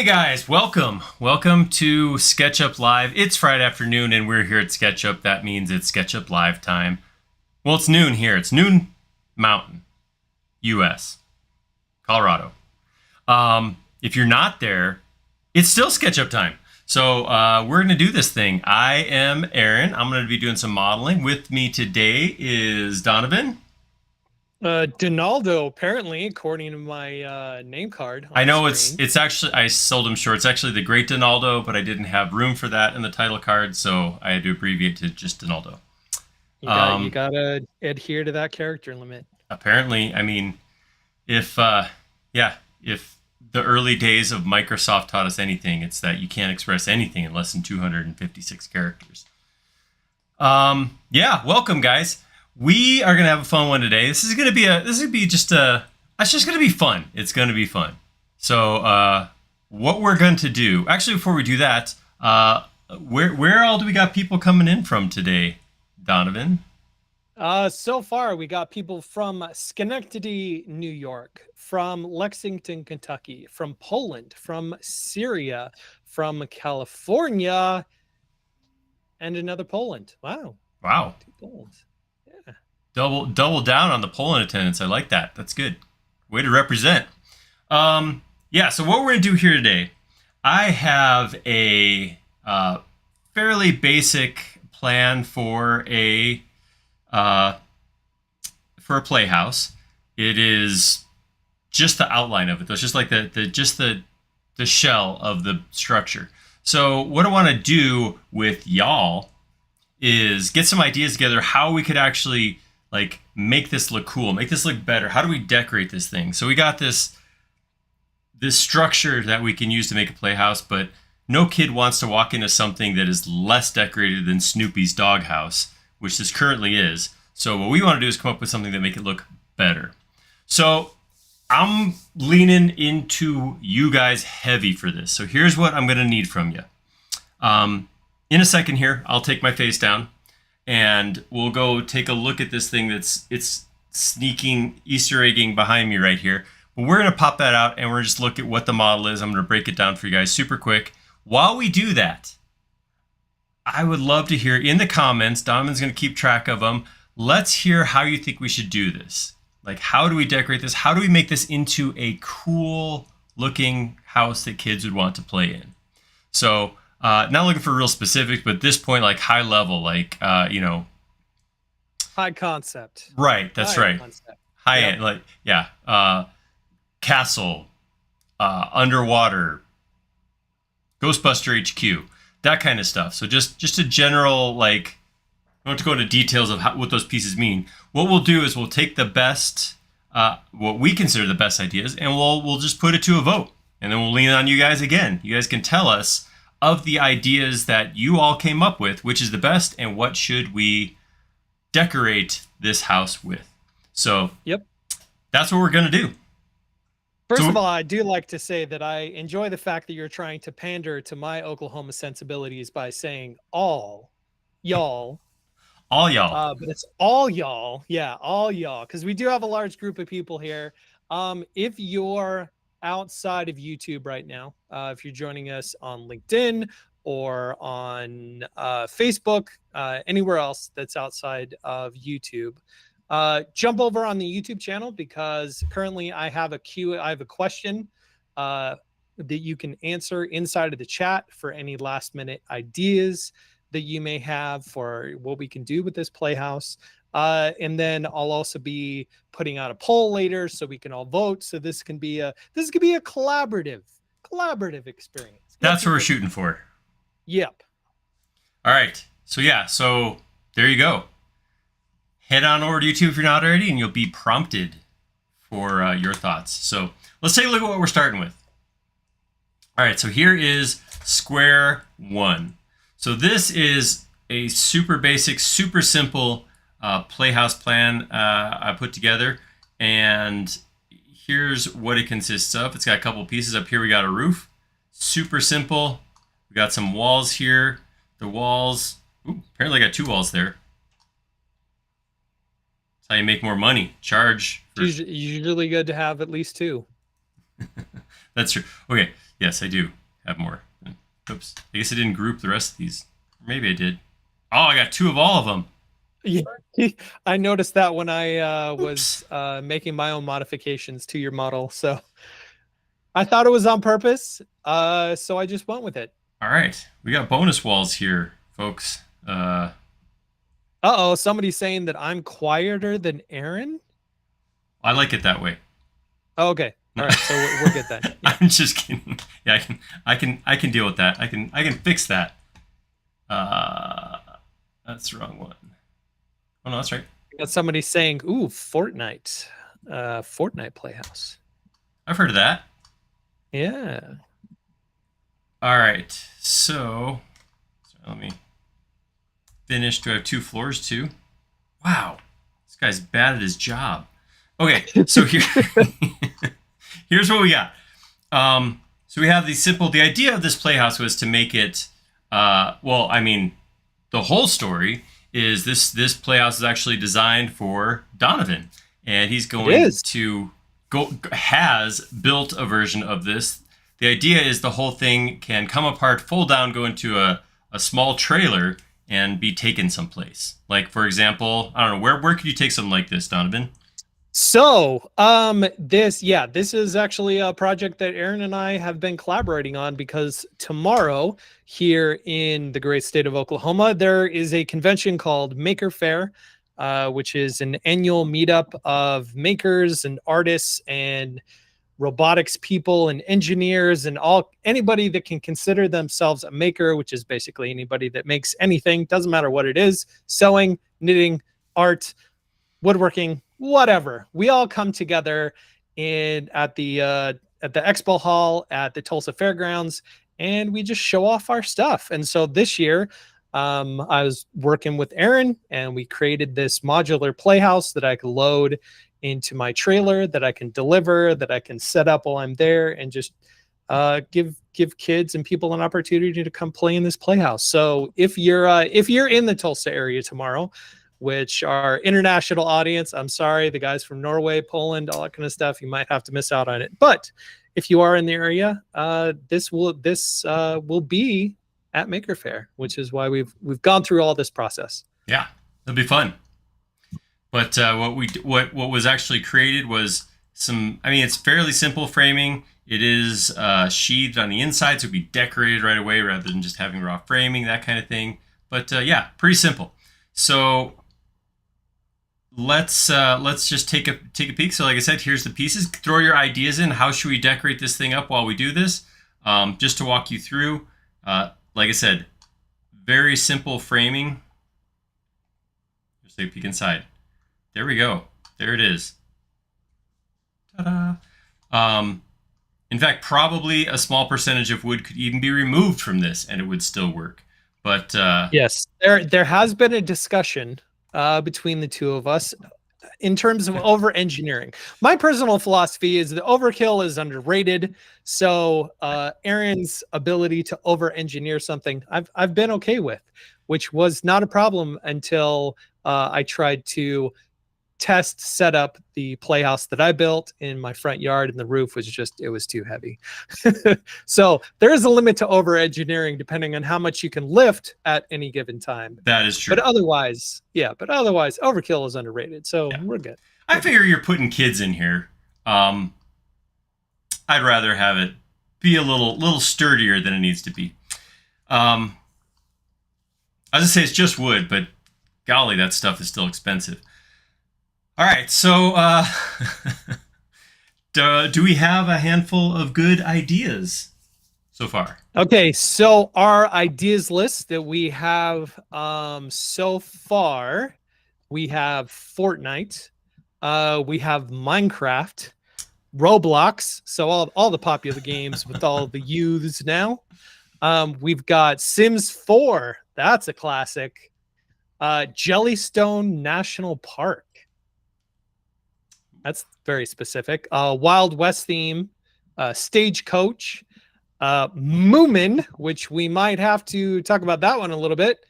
Guys, welcome to SketchUp Live. It's Friday afternoon and we're here at SketchUp. That means it's SketchUp Live time. Well, it's noon here. It's noon Mountain, US, Colorado. If you're not there, it's still SketchUp time. So we're going to do this thing. I am Aaron. I'm going to be doing some modeling. With me today is Donovan. Donaldo, apparently, according to my name card. I know it's actually, I sold him short. It's actually the Great Donaldo, but I didn't have room for that in the title card, so I had to abbreviate to just Donaldo. You gotta adhere to that character limit. Apparently, I mean, if the early days of Microsoft taught us anything, it's that you can't express anything in less than 256 characters. Welcome guys. We are gonna have a fun one today. It's just gonna be fun. It's gonna be fun. So what we're going to do, actually before we do that, where all do we got people coming in from today, Donovan? So far we got people from Schenectady, New York, from Lexington, Kentucky, from Poland, from Syria, from California, and another Poland. Wow. 2 Polands. Yeah. Double down on the Poland attendance. I like that. That's good. Way to represent. So what we're gonna do here today, I have a fairly basic plan for a playhouse. It is just the outline of it. It's just like the shell of the structure. So what I want to do with y'all is get some ideas together how we could actually like make this look cool, make this look better. How do we decorate this thing? So we got this structure that we can use to make a playhouse, but no kid wants to walk into something that is less decorated than Snoopy's doghouse, which this currently is. So what we want to do is come up with something that make it look better. So I'm leaning into you guys heavy for this. So here's what I'm going to need from you. In a second here, I'll take my face down and we'll go take a look at this thing it's sneaking Easter egging behind me right here. But we're going to pop that out and we're just look at what the model is. I'm going to break it down for you guys super quick. While we do that, I would love to hear in the comments, Donovan's going to keep track of them. Let's hear how you think we should do this. Like, how do we decorate this? How do we make this into a cool looking house that kids would want to play in? So, not looking for real specifics, but at this point, like high level, like, high concept. Right. That's high right. Concept. High end, like, yeah. Castle, underwater, Ghostbuster HQ, that kind of stuff. So just a general, like, I don't have to go into details of what those pieces mean. What we'll do is we'll take the best, what we consider the best ideas, and we'll just put it to a vote. And then we'll lean on you guys again. You guys can tell us of the ideas that you all came up with, which is the best, and what should we decorate this house with. So yep, that's what we're going to do. First of all, I do like to say that I enjoy the fact that you're trying to pander to my Oklahoma sensibilities by saying all y'all. All y'all. But it's all y'all. Yeah, all y'all. Because we do have a large group of people here. If you're outside of YouTube right now, if you're joining us on LinkedIn or on Facebook, anywhere else that's outside of YouTube, jump over on the YouTube channel because currently I have a question that you can answer inside of the chat for any last minute ideas that you may have for what we can do with this playhouse. And then I'll also be putting out a poll later so we can all vote. So this can be a collaborative experience. That's what we're shooting for. Yep. All right. So there you go. Head on over to YouTube if you're not already, and you'll be prompted for your thoughts. So let's take a look at what we're starting with. All right, so here is square one. So this is a super basic, super simple playhouse plan I put together. And here's what it consists of. It's got a couple pieces. Up here we got a roof. Super simple. We got some walls here. The walls, apparently I got 2 walls there. How you make more money. Charge. Usually good to have at least 2. That's true. Okay. Yes, I do. have more. Oops. I guess I didn't group the rest of these. Maybe I did. Oh, I got 2 of all of them. Yeah, I noticed that when I Oops. was making my own modifications to your model. So I thought it was on purpose. So I just went with it. All right. We got bonus walls here, folks. Uh-oh, somebody's saying that I'm quieter than Aaron. I like it that way. Oh, okay. All right. So we're good then. Yeah. I'm just kidding. Yeah, I can deal with that. I can fix that. That's the wrong one. Oh no, that's right. Got somebody saying, "Ooh, Fortnite, Fortnite Playhouse." I've heard of that. Yeah. All right. So let me finish. Do I have 2 floors too? Wow, this guy's bad at his job. Okay, so here's what we got. So we have the idea of this playhouse was to make it, well, I mean, the whole story is this playhouse is actually designed for Donovan, and he's going to has built a version of this. The idea is the whole thing can come apart, fold down, go into a small trailer, and be taken someplace. Like, for example, I don't know, where could you take something like this, Donovan? So, this is actually a project that Aaron and I have been collaborating on, because tomorrow here in the great state of Oklahoma, there is a convention called Maker Faire, which is an annual meetup of makers and artists and robotics people and engineers and anybody that can consider themselves a maker, which is basically anybody that makes anything, doesn't matter what it is, sewing, knitting, art, woodworking, whatever. We all come together at the expo hall at the Tulsa Fairgrounds, and we just show off our stuff. And so this year, I was working with Aaron, and we created this modular playhouse that I could load into my trailer, that I can deliver, that I can set up while I'm there, and just give kids and people an opportunity to come play in this playhouse. So if you're in the Tulsa area tomorrow, which our international audience, I'm sorry, the guys from Norway, Poland, all that kind of stuff, you might have to miss out on it. But if you are in the area, this will be at Maker Faire, which is why we've gone through all this process. Yeah, it'll be fun. But what was actually created was some. I mean, it's fairly simple framing. It is sheathed on the inside, so it'll be decorated right away rather than just having raw framing, that kind of thing. But yeah, pretty simple. So let's just take a peek. So like I said, here's the pieces. Throw your ideas in. How should we decorate this thing up while we do this? Just to walk you through. Like I said, very simple framing. Just take a peek inside. There we go. There it is. Ta-da! In fact, probably a small percentage of wood could even be removed from this, and it would still work. But yes, there has been a discussion between the two of us in terms of over engineering. My personal philosophy is that overkill is underrated. So Aaron's ability to over engineer something I've been okay with, which was not a problem until I tried to set up the playhouse that I built in my front yard, and the roof was it was too heavy. So there is a limit to over engineering depending on how much you can lift at any given time. That is true. But otherwise, overkill is underrated. So we're good. I figure you're putting kids in here. I'd rather have it be a little sturdier than it needs to be. I was gonna say it's just wood, but golly, that stuff is still expensive. All right, so do we have a handful of good ideas so far? Okay, so our ideas list that we have so far, we have Fortnite, we have Minecraft, Roblox, so all the popular games with all the youths now. We've got Sims 4, that's a classic. Jellystone National Park. That's very specific. Wild West theme, Stagecoach, Moomin, which we might have to talk about that one a little bit.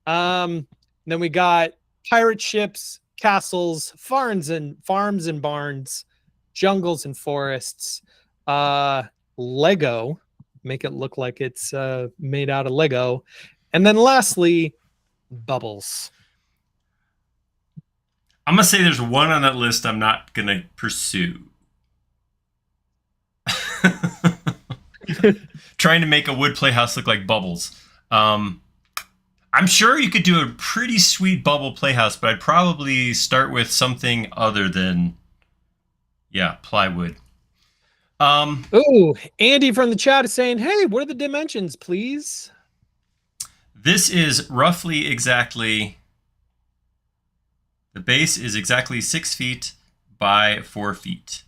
Then we got pirate ships, castles, farms and barns, jungles and forests, Lego, make it look like it's made out of Lego. And then lastly, bubbles. I'm going to say there's one on that list I'm not going to pursue. Trying to make a wood playhouse look like bubbles. I'm sure you could do a pretty sweet bubble playhouse, but I'd probably start with something other than, plywood. Oh, Andy from the chat is saying, hey, what are the dimensions, please? This is roughly exactly, the base is exactly 6 feet by 4 feet.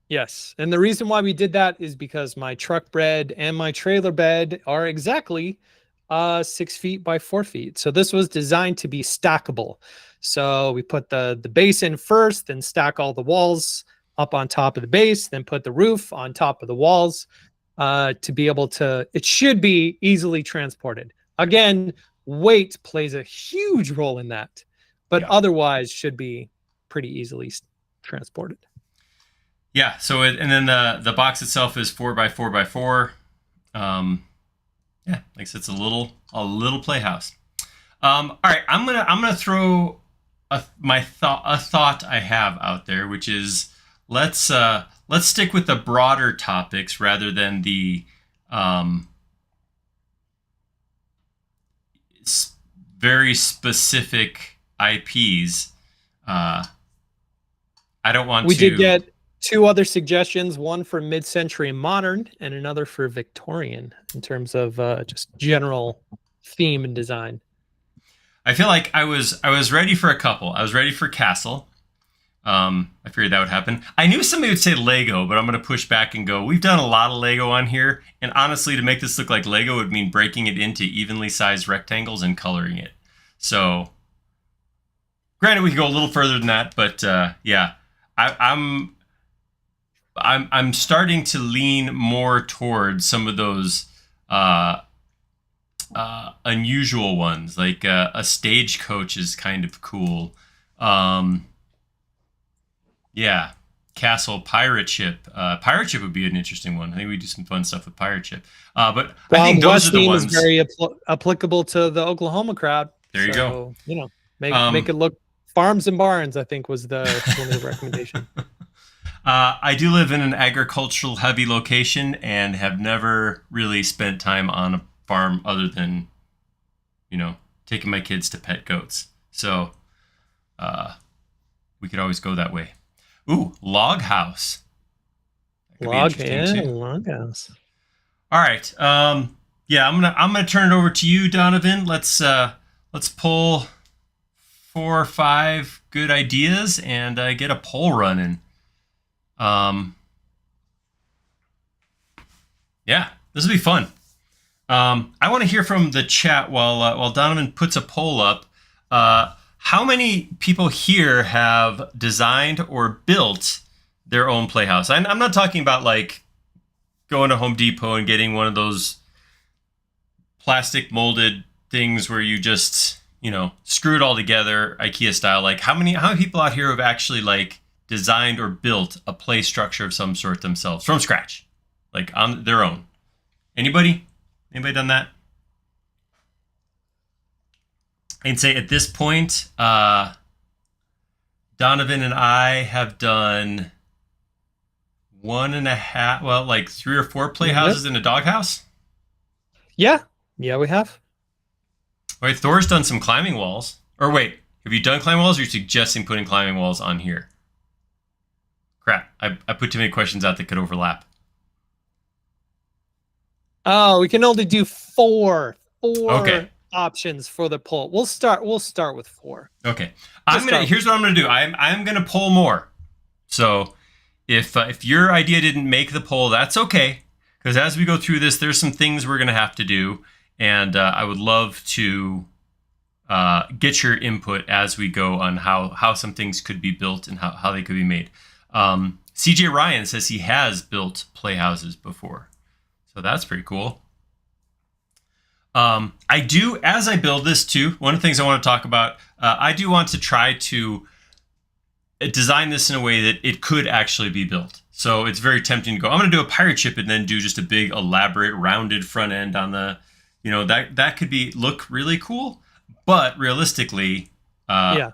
Yes. And the reason why we did that is because my truck bed and my trailer bed are exactly 6 feet by 4 feet. So this was designed to be stackable. So we put the base in first, then stack all the walls up on top of the base, then put the roof on top of the walls to be able to, it should be easily transported. Again, weight plays a huge role in that, but otherwise should be pretty easily transported. Yeah. So and then the box itself is 4 by 4 by 4. Yeah, like I said, it's a little playhouse. All right, I'm gonna throw a thought I have out there, which is let's stick with the broader topics rather than the very specific IPs. I don't want to. We did get 2 other suggestions, one for mid-century modern and another for Victorian in terms of just general theme and design. I feel like I was ready for a couple. I was ready for castle. I figured that would happen. I knew somebody would say Lego, but I'm going to push back and go, we've done a lot of Lego on here. And honestly, to make this look like Lego would mean breaking it into evenly sized rectangles and coloring it. So granted, we could go a little further than that, but yeah, I'm starting to lean more towards some of those unusual ones, like a stagecoach is kind of cool. Yeah, castle, pirate ship. Pirate ship would be an interesting one. I think we do some fun stuff with pirate ship. But I think those are the ones. Is very applicable to the Oklahoma crowd. There you go. You know, make it look farms and barns. I think was the recommendation. I do live in an agricultural heavy location and have never really spent time on a farm other than, taking my kids to pet goats. So we could always go that way. Ooh, log house. Log house. All right. Yeah, I'm gonna turn it over to you, Donovan. Let's pull 4 or 5 good ideas and get a poll running. Yeah, this will be fun. I want to hear from the chat while Donovan puts a poll up. How many people here have designed or built their own playhouse? I'm not talking about like going to Home Depot and getting one of those plastic molded things where you just, screw it all together, IKEA style. Like how many people out here have actually like designed or built a play structure of some sort themselves from scratch, like on their own? Anybody done that? I'd say at this point, Donovan and I have done 1.5, like 3 or 4 playhouses in a doghouse. Yeah, we have. Wait, Thor's done some climbing walls. Or wait, have you done climbing walls, or are you suggesting putting climbing walls on here? Crap, I put too many questions out that could overlap. Oh, we can only do 4 okay. options for the poll. We'll start with 4. Okay. Here's what I'm gonna do. I'm gonna poll more. So if your idea didn't make the poll, that's okay. Because as we go through this, there's some things we're gonna have to do, and I would love to get your input as we go on how some things could be built and how they could be made. CJ Ryan says he has built playhouses before. So that's pretty cool. I do, as I build this too, one of the things I want to talk about, I do want to try to design this in a way that it could actually be built. So it's very tempting to go, I'm going to do a pirate ship and then do just a big elaborate rounded front end on the, that could look really cool, but realistically, Yeah.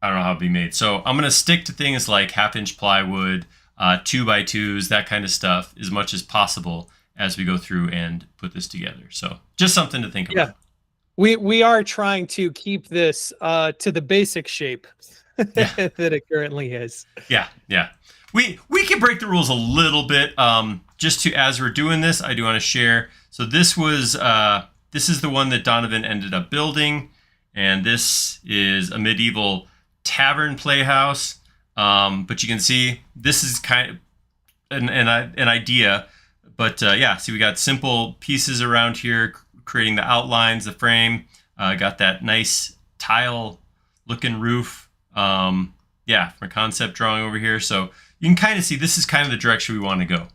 I don't know how it'd be made. So I'm going to stick to things like 1/2 inch plywood, 2x2s, that kind of stuff as much as possible as we go through and put this together. So just something to think about. We are trying to keep this to the basic shape Yeah. that it currently is. Yeah. We can break the rules a little bit. Just to, as we're doing this, I do want to share. So this is the one that Donovan ended up building, and this is a medieval tavern playhouse. But you can see this is kind of an idea. But yeah, see, we got simple pieces around here, creating the outlines, the frame. Got that nice tile looking roof. Yeah, from a concept drawing over here. So you can kind of see this is kind of the direction we want to go.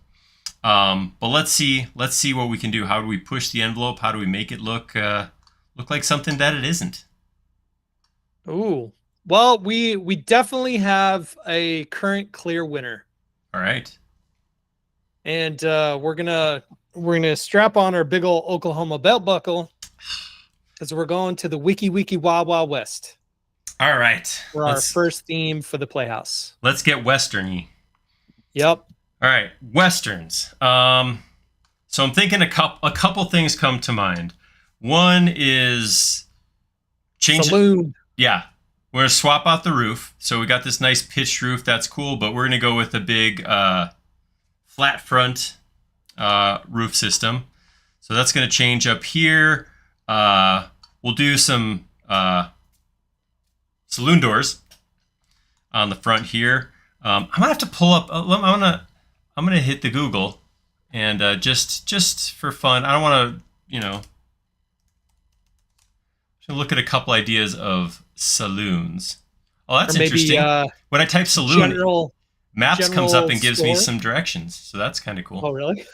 But let's see what we can do. How do we push the envelope? How do we make it look like something that it isn't? Ooh. Well, we definitely have a current clear winner. All right. And we're gonna strap on our big old Oklahoma belt buckle because we're going to the Wiki Wild Wild West. All right. For our first theme for the Playhouse. Let's get Western-y. Yep. All right, Westerns. So I'm thinking a couple things come to mind. One is change saloon. Yeah. We're going to swap out the roof. So we got this nice pitched roof. That's cool. But we're going to go with a big flat front roof system. So that's going to change up here. We'll do some saloon doors on the front here. I'm going to have to pull up. I'm going to hit the Google. And just for fun, I don't want to, look at a couple ideas of saloons. Oh, that's interesting. When I type saloon, Maps comes up and gives me some directions. So that's kind of cool. Oh, really?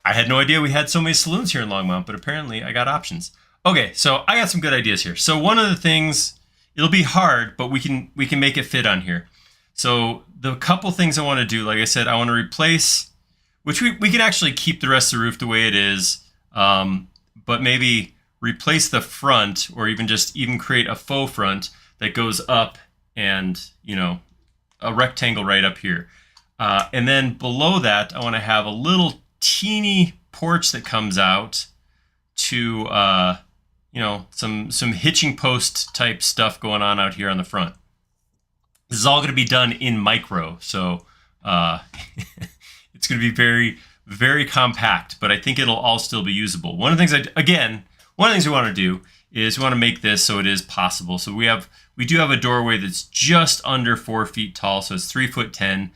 I had no idea we had so many saloons here in Longmont, but apparently I got options. Okay, so I got some good ideas here. So one of the things, it'll be hard, but we can make it fit on here. So the couple things I want to do, like I said, I want to replace, which we can actually keep the rest of the roof the way it is, but maybe replace the front, or even create a faux front that goes up and, a rectangle right up here. And then below that, I want to have a little teeny porch that comes out to, some hitching post type stuff going on out here on the front. This is all going to be done in micro, so it's going to be very, very compact, but I think it'll all still be usable. One of the things we want to do is we want to make this so it is possible. So we do have a doorway that's just under 4 feet tall, so it's 3'10".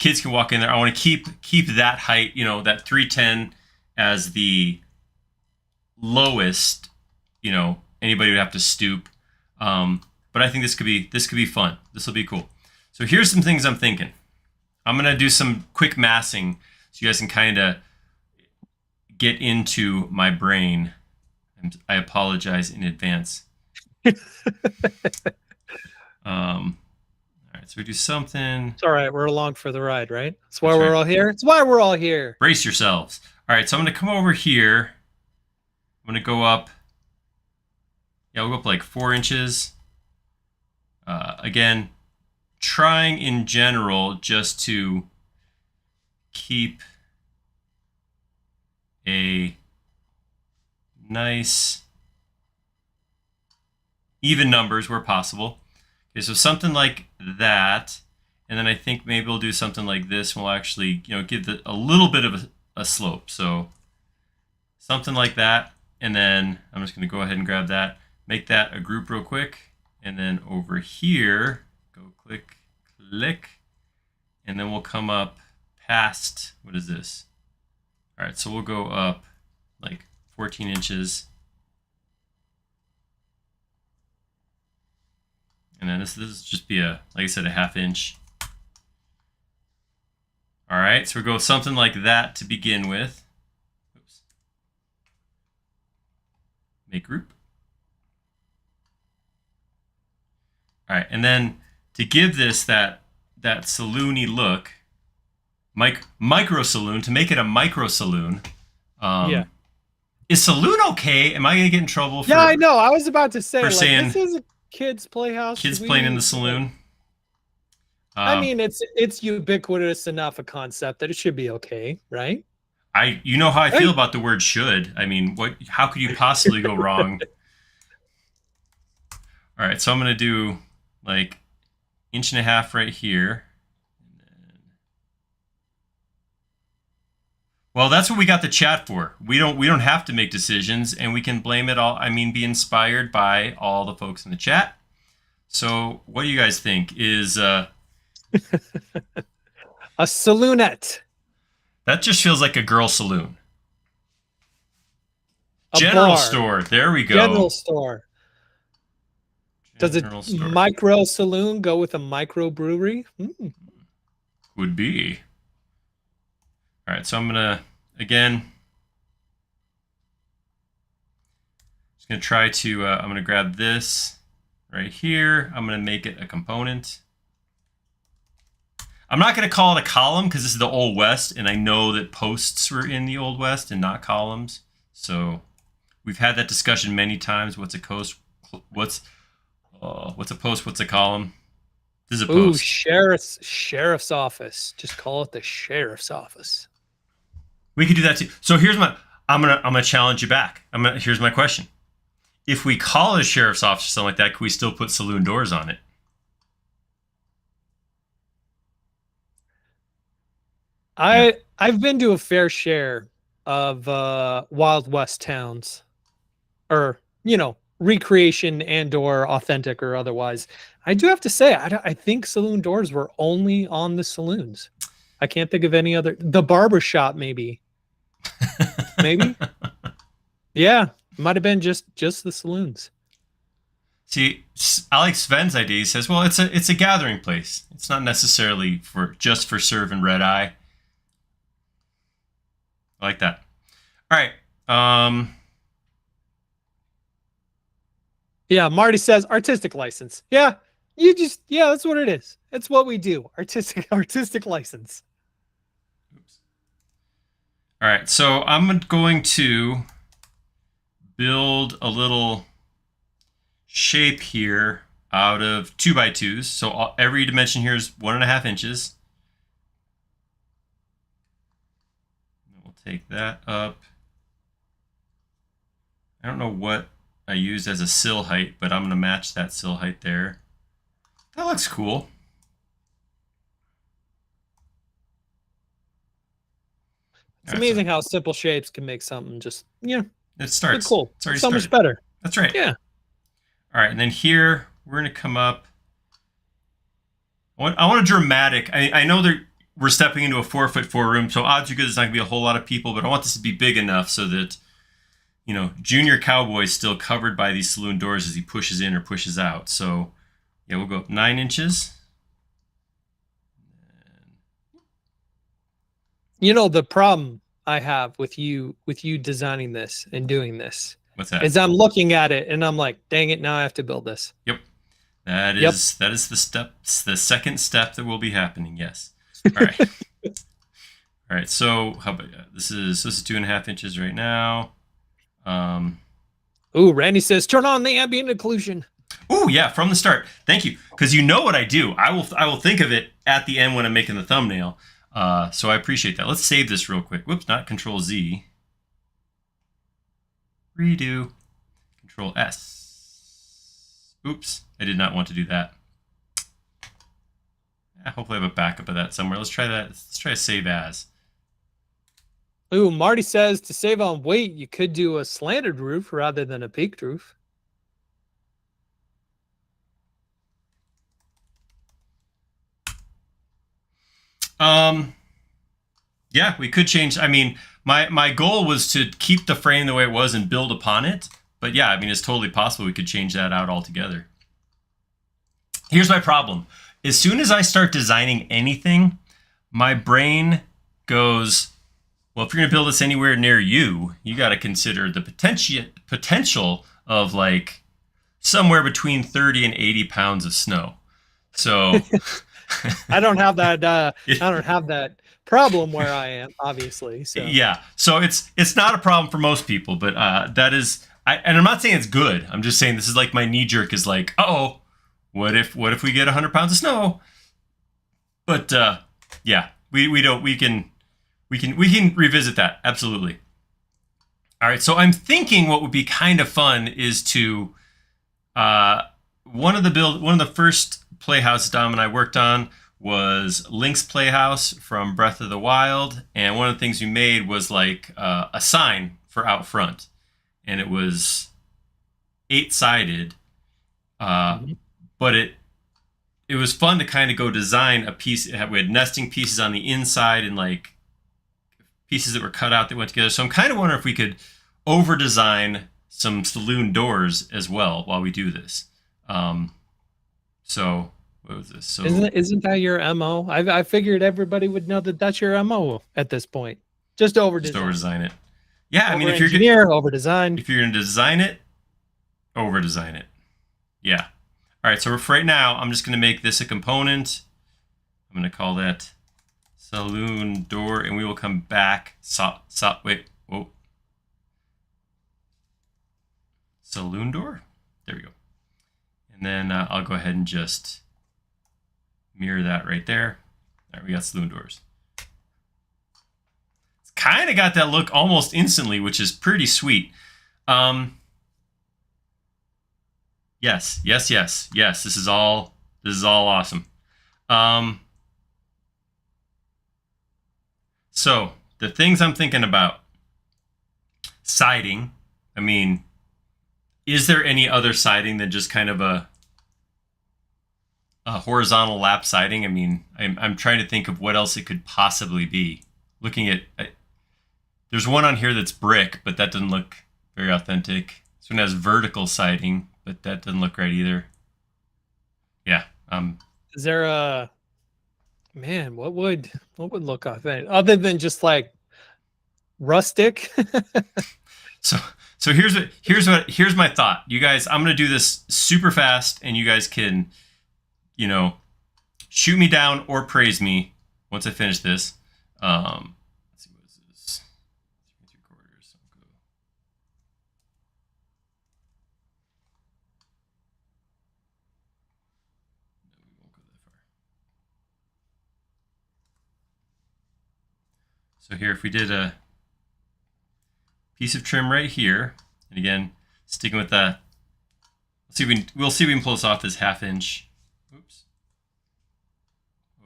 Kids can walk in there. I want to keep that height, that 3'10" as the lowest. Anybody would have to stoop. But I think this could be fun. This will be cool. So here's some things I'm thinking. I'm gonna do some quick massing so you guys can kind of get into my brain. I apologize in advance. All right, so we do something. It's all right. We're along for the ride, right? That's why we're all here. It's why we're all here. Brace yourselves. All right, so I'm going to come over here. I'm going to go up. Yeah, we'll go up like 4 inches. Again, trying in general just to keep a nice even numbers where possible. Okay, so something like that, and then I think maybe we'll do something like this. We'll actually, give a little bit of a slope. So something like that, and then I'm just going to go ahead and grab that, make that a group real quick, and then over here, go click, and then we'll come up past, what is this? All right, so we'll go up like 14 inches. And then this is just be like I said, a 1/2 inch. All right, so we'll go something like that to begin with. Oops. Make group. right, and then to give this that saloony look, micro saloon, to make it a micro saloon. Yeah. Is saloon okay? Am I gonna get in trouble for? Yeah, I know. I was about to say, for like, saying this is a kids' playhouse. kids Should playing in we, the saloon? I mean, it's ubiquitous enough a concept that it should be okay, right? You know how I feel Right. about the word should. I mean, what? How could you possibly go wrong? All right, so I'm gonna do like 1.5 right here. Well, that's what we got the chat for. We don't have to make decisions, and we can blame it all. I mean, be inspired by all the folks in the chat. So, what do you guys think? Is A saloonette. that just feels like a girl saloon? A General bar. store. There we go. General store. Does a General store. micro saloon go with a micro brewery? Would be. All right, so I'm gonna again. Just gonna try to. I'm gonna grab this right here. I'm gonna make it a component. I'm not gonna call it a column because this is the Old West, and I know that posts were in the Old West and not columns. So we've had that discussion many times. What's a post? What's a post? What's a column? This is a post. Ooh, sheriff's office. Just call it the sheriff's office. We could do that too. So here's I'm gonna challenge you back. Here's my question. If we call it a sheriff's office or something like that, can we still put saloon doors on it? I've been to a fair share of Wild West towns, or recreation and or authentic or otherwise. I do have to say, I think saloon doors were only on the saloons. I can't think of any other. The barber shop, maybe. Maybe. Yeah, might have been just the saloons. See, I like Sven's idea. He says, "Well, it's a gathering place. It's not necessarily just for serving red eye." I like that. All right. Yeah, Marty says artistic license. Yeah, that's what it is. It's what we do. Artistic license. Oops. All right, so I'm going to build a little shape here out of 2x2s. So every dimension here is 1.5 inches. We'll take that up. I don't know what I used as a sill height, but I'm going to match that sill height there. That looks cool. It's amazing how simple shapes can make something just, it starts. Cool. It's already so started. much better. That's right. Yeah. All right, and then here we're going to come up. I want a dramatic. I know that we're stepping into a 4'4" room, so odds are good there's not going to be a whole lot of people, but I want this to be big enough so that, Junior Cowboy is still covered by these saloon doors as he pushes in or pushes out. So, yeah, we'll go up 9 inches. The problem I have with you designing this and doing this. What's that? Is I'm looking at it and I'm like, dang it, now I have to build this. Yep. That is the second step that will be happening. Yes. All right. All right. So how about this is 2.5 inches right now. Ooh, Randy says turn on the ambient occlusion. Oh yeah, from the start. Thank you, because you know what I do. I will think of it at the end when I'm making the thumbnail. So I appreciate that. Let's save this real quick. Whoops, not Control Z. Redo. Control S. Oops, I did not want to do that. Hopefully I have a backup of that somewhere. Let's try that. Let's try save as. Ooh, Marty says to save on weight, you could do a slanted roof rather than a peaked roof. Yeah, we could change. I mean, my goal was to keep the frame the way it was and build upon it. But yeah, I mean, it's totally possible we could change that out altogether. Here's my problem. As soon as I start designing anything, my brain goes, well, if you're going to build this anywhere near you, you got to consider the potential of like somewhere between 30 and 80 pounds of snow. So I don't have that. it, I don't have that problem where I am, obviously. So yeah, so it's not a problem for most people, but that is and I'm not saying it's good. I'm just saying this is like my knee jerk is like, oh, what if we get 100 pounds of snow? But yeah, we don't we can revisit that absolutely. All right, so I'm thinking what would be kind of fun is to uh, one of the first playhouses Dom and I worked on was Link's Playhouse from Breath of the Wild, and one of the things we made was like a sign for out front, and it was 8-sided, uh, Mhm. but it was fun to kind of go design a piece. We had nesting pieces on the inside and like pieces that were cut out that went together. So I'm kind of wondering if we could over design some saloon doors as well while we do this. Um, so what was this? So Isn't that your MO? I figured everybody would know that that's your MO at this point. Just over just over design, design it. Yeah, I mean over engineer, over design. if you're gonna design it, over design it. Yeah. All right. So for right now, I'm just gonna make this a component. I'm gonna call that saloon door, and we will come back. Wait. Whoa. Saloon door. There we go. And then I'll go ahead and just mirror that right there. All right, we got saloon doors. It's kind of got that look almost instantly, which is pretty sweet. Yes. This is all awesome. So the things I'm thinking about: siding. I mean, is there any other siding than just kind of a horizontal lap siding? I mean, I'm trying to think of what else it could possibly be. Looking at, there's one on here that's brick, but that doesn't look very authentic. This one has vertical siding, but that doesn't look right either. Yeah. Is there a man? What would look authentic other than just like rustic? So here's my thought. You guys, I'm gonna do this super fast, and you guys can, shoot me down or praise me once I finish this. Let's see, what is this? 3 3/4. I'll go. No, we won't go that far. So here, if we did a piece of trim right here, and again, sticking with that, we'll see if we can pull this off this 1/2 inch. Oops.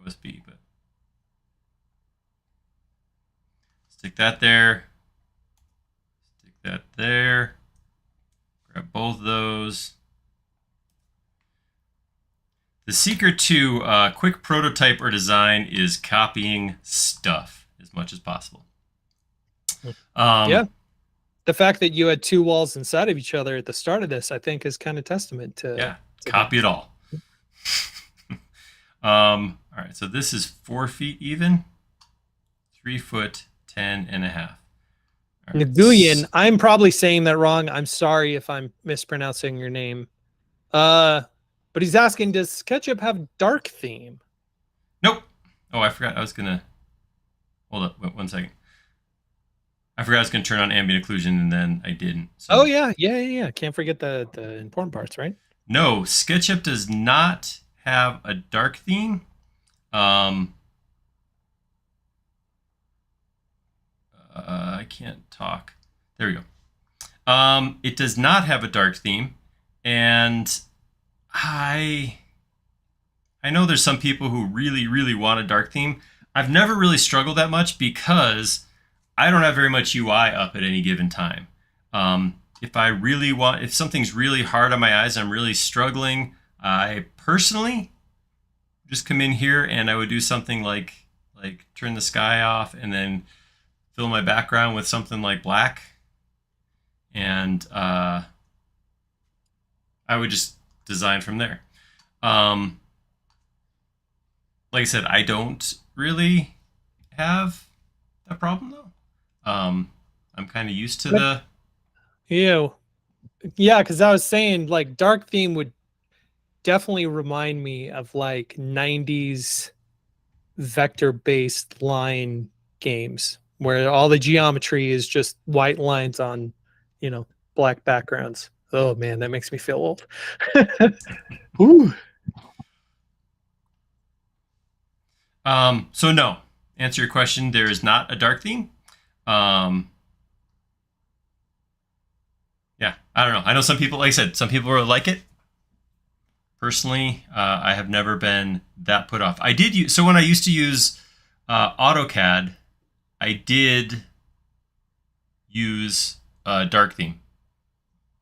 OSB, but stick that there. Stick that there. Grab both those. The secret to quick prototype or design is copying stuff as much as possible. Yeah. The fact that you had 2 walls inside of each other at the start of this, I think, is kind of testament to copy it all. All right, so this is 4 feet even, 3 foot 10.5. Right. Nagulian, I'm probably saying that wrong. I'm sorry if I'm mispronouncing your name. But he's asking, does SketchUp have dark theme? Nope. Oh, I forgot. I was gonna hold up. Wait, 1 second. I forgot I was gonna turn on ambient occlusion, and then I didn't. So. Oh yeah. Can't forget the important parts, right? No, SketchUp does not have a dark theme. I can't talk. There we go. It does not have a dark theme, and I know there's some people who really, really want a dark theme. I've never really struggled that much because I don't have very much UI up at any given time. If something's really hard on my eyes, I'm really struggling, I personally just come in here and I would do something like turn the sky off and then fill my background with something like black. And I would just design from there. Like I said, I don't really have that problem though. I'm kind of used to the. Yeah. Yeah, because I was saying like dark theme would definitely remind me of like 90s vector-based line games where all the geometry is just white lines on, you know, black backgrounds. Oh man, that makes me feel old. Ooh. So no, answer your question. There is not a dark theme. Yeah, I don't know. I know some people, like I said, some people really like it. Personally, I have never been that put off. I did use, so when I used to use AutoCAD, I did use a dark theme,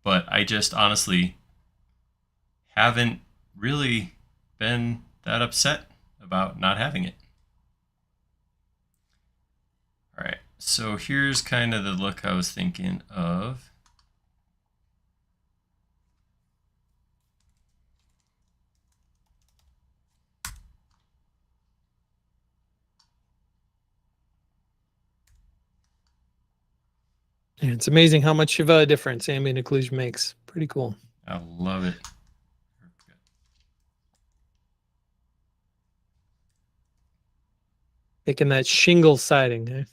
but I just honestly haven't really been that upset about not having it. All right, so here's kind of the look I was thinking of. And it's amazing how much of a difference ambient occlusion makes. Pretty cool. I love it. Making that shingle siding. Eh?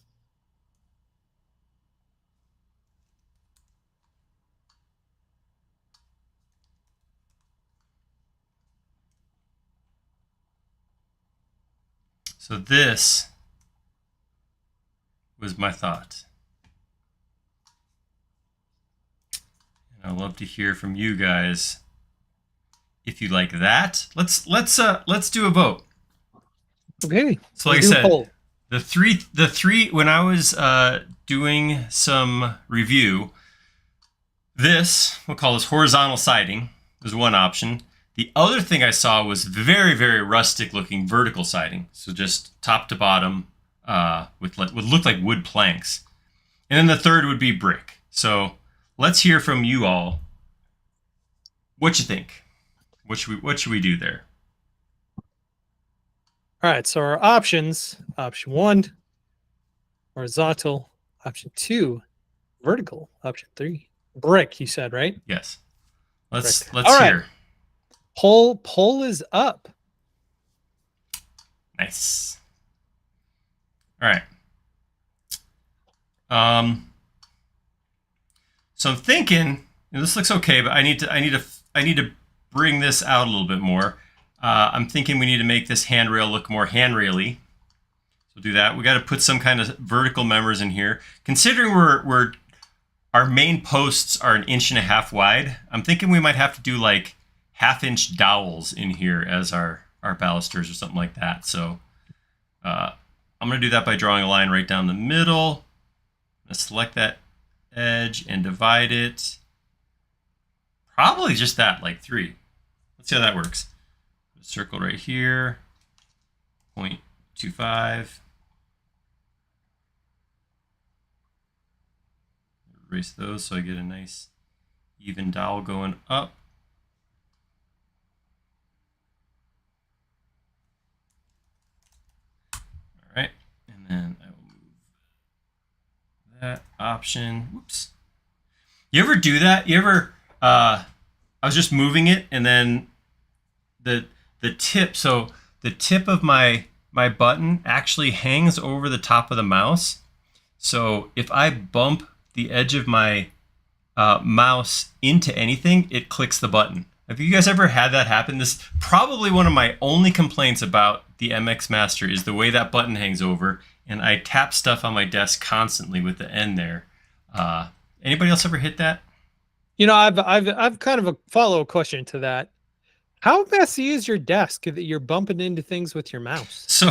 So this was my thought. And I'd love to hear from you guys if you like that. Let's do a vote. Okay. So like I said, the three when I was doing some review, this, we'll call this horizontal siding, was one option. The other thing I saw was very, very rustic looking vertical siding. So just top to bottom with what looked like wood planks. And then the third would be brick. So let's hear from you all. What you think? What should we do there? All right, so our options, option 1, horizontal, option 2, vertical, option 3, brick, you said, right? Yes. Let's all right. hear. Poll is up. Nice. All right. So I'm thinking, this looks okay, but I need to bring this out a little bit more. I'm thinking we need to make this handrail look more handrail-y. So do that. We got to put some kind of vertical members in here. Considering our main posts are 1.5 inches wide, I'm thinking we might have to do like 1/2-inch dowels in here as our balusters or something like that. So I'm going to do that by drawing a line right down the middle. I'm going to select that edge and divide it. Probably just that, like 3. Let's see how that works. Circle right here, 0.25. Erase those so I get a nice even dowel going up. All right, and then I will move that option. Whoops. You ever do that? You ever, I was just moving it and then the tip, so the tip of my button actually hangs over the top of the mouse. So if I bump the edge of my mouse into anything, it clicks the button. Have you guys ever had that happen? This is probably one of my only complaints about the MX Master is the way that button hangs over, and I tap stuff on my desk constantly with the N there. Anybody else ever hit that? You know, I've kind of a follow-up question to that. How messy is your desk that you're bumping into things with your mouse? So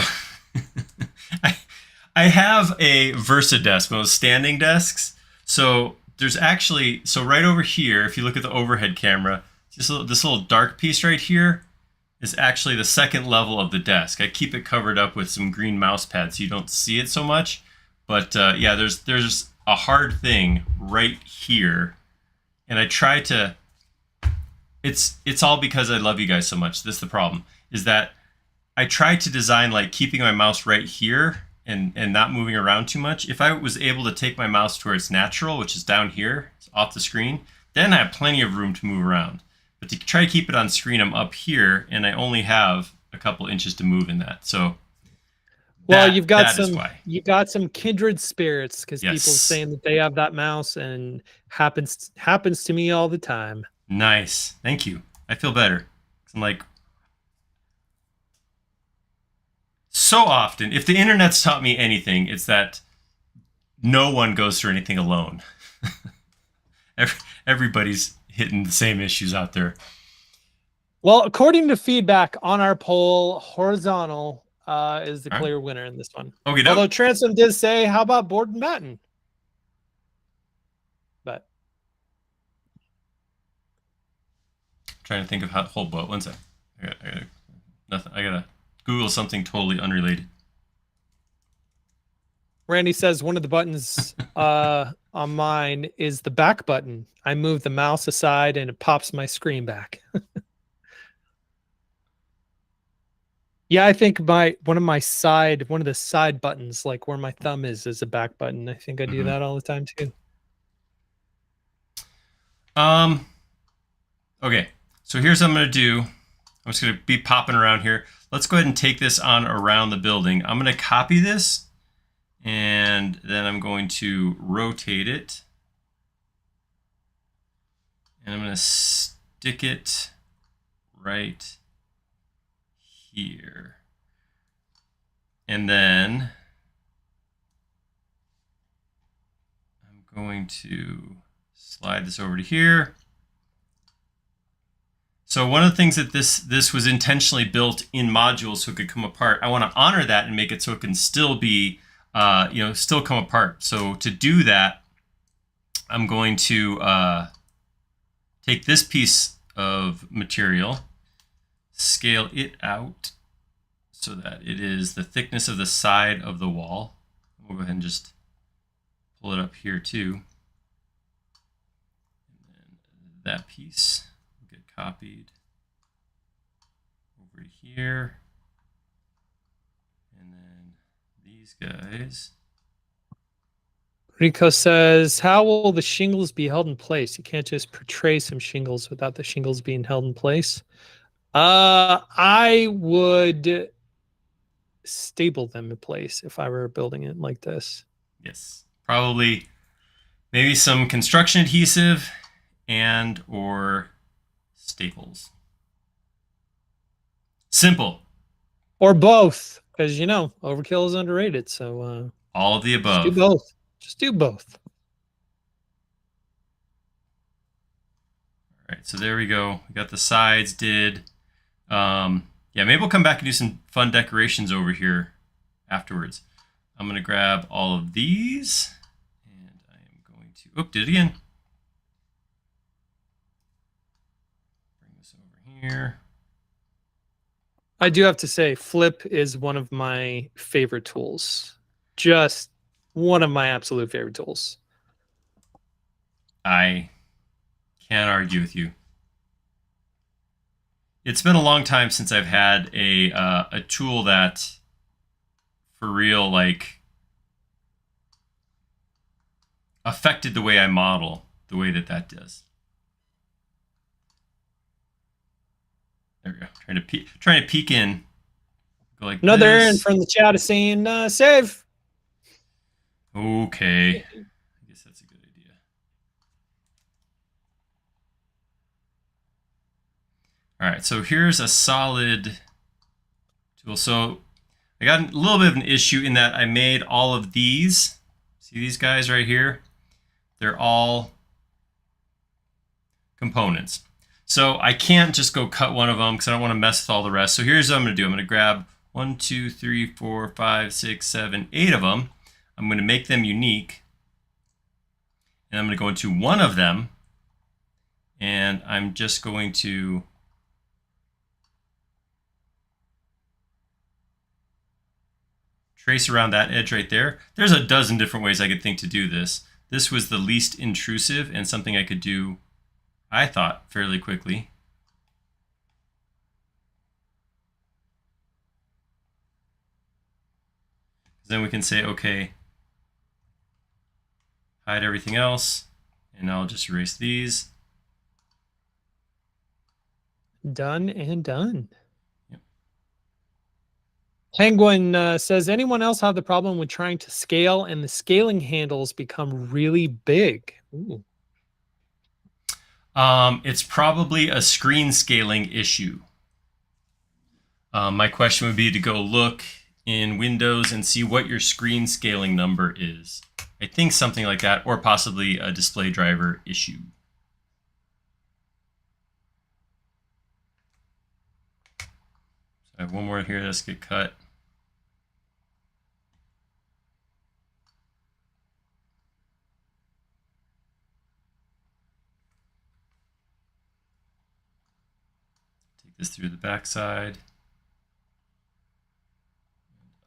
I have a Versa desk, one of those standing desks. So there's actually, so right over here, if you look at the overhead camera, this little dark piece right here is actually the second level of the desk. I keep it covered up with some green mouse pads so you don't see it so much. But yeah, there's a hard thing right here. And I try to, it's all because I love you guys so much. This is the problem, is that I try to design like keeping my mouse right here and not moving around too much. If I was able to take my mouse to where it's natural, which is down here, it's off the screen, then I have plenty of room to move around. But to try to keep it on screen, I'm up here, and I only have a couple inches to move in that. So Well, that is why. you got some kindred spirits because people are Yes. saying that they have that mouse and happens to me all the time. Nice. Thank you. I feel better. I'm like, so often, if the internet's taught me anything, it's that no one goes through anything alone. Everybody's hitting the same issues out there. Well, according to feedback on our poll, horizontal is the clear winner in this one. Okay, although Transom did say, how about board and batten? But trying to think of how to hold boat. One sec. I gotta Google something totally unrelated. Randy says one of the buttons on mine is the back button. I move the mouse aside and it pops my screen back. Yeah, I think one of the side buttons, like where my thumb is a back button. I think I do that all the time too. Okay, so here's what I'm gonna do. I'm just gonna be popping around here. Let's go ahead and take this on around the building. I'm gonna copy this, and then I'm going to rotate it, and I'm gonna stick it right here. And then I'm going to slide this over to here. So one of the things that this was intentionally built in modules so it could come apart. I want to honor that and make it so it can still be, still come apart. So to do that, I'm going to take this piece of material, scale it out so that it is the thickness of the side of the wall. We'll go ahead and just pull it up here too. And then that piece will get copied over here. And then these guys. Rico says, how will the shingles be held in place? You can't just portray some shingles without the shingles being held in place. I would staple them in place if I were building it like this. Yes, probably maybe some construction adhesive and or staples. Simple. Or both, because overkill is underrated. So all of the above. Just do both. Just do both. All right, so there we go. We got the sides did. Yeah, maybe we'll come back and do some fun decorations over here afterwards. I'm going to grab all of these, and I am going to, did it again. Bring this over here. I do have to say, flip is one of my favorite tools. Just one of my absolute favorite tools. I can't argue with you. It's been a long time since I've had a tool that, for real, like, affected the way I model the way that does. There we go. Trying to peek in. Go like another this. Aaron from the chat is saying, save. Okay. I guess that's a good idea. All right, so here's a solid tool. So I got a little bit of an issue in that I made all of these. See these guys right here? They're all components. So I can't just go cut one of them because I don't want to mess with all the rest. So here's what I'm going to do. I'm going to grab 1, 2, 3, 4, 5, 6, 7, 8 of them. I'm going to make them unique. And I'm going to go into one of them. And I'm just going to trace around that edge right there. There's a dozen different ways I could think to do this. This was the least intrusive and something I could do, I thought, fairly quickly. Then we can say, okay, hide everything else, and I'll just erase these. Done and done. Yep. Penguin says, anyone else have the problem with trying to scale and the scaling handles become really big? Ooh. It's probably a screen scaling issue. My question would be to go look in Windows and see what your screen scaling number is. I think something like that, or possibly a display driver issue. So I have one more here that's get cut. Take this through the backside.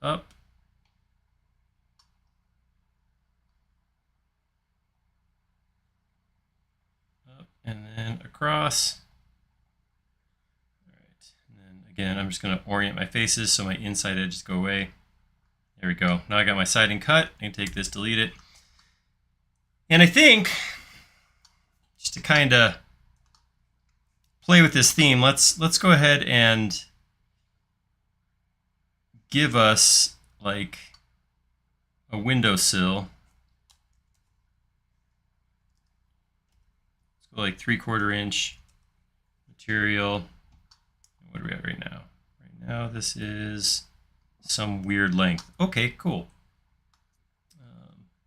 Up. Up and then across. All right. And then again, I'm just going to orient my faces so my inside edges go away. There we go. Now I got my siding cut. I can take this, delete it. And I think, just to kind of play with this theme, let's go ahead and give us like a windowsill. Let's go like 3/4 inch material. What are we at right now? Right now this is some weird length. Okay, cool.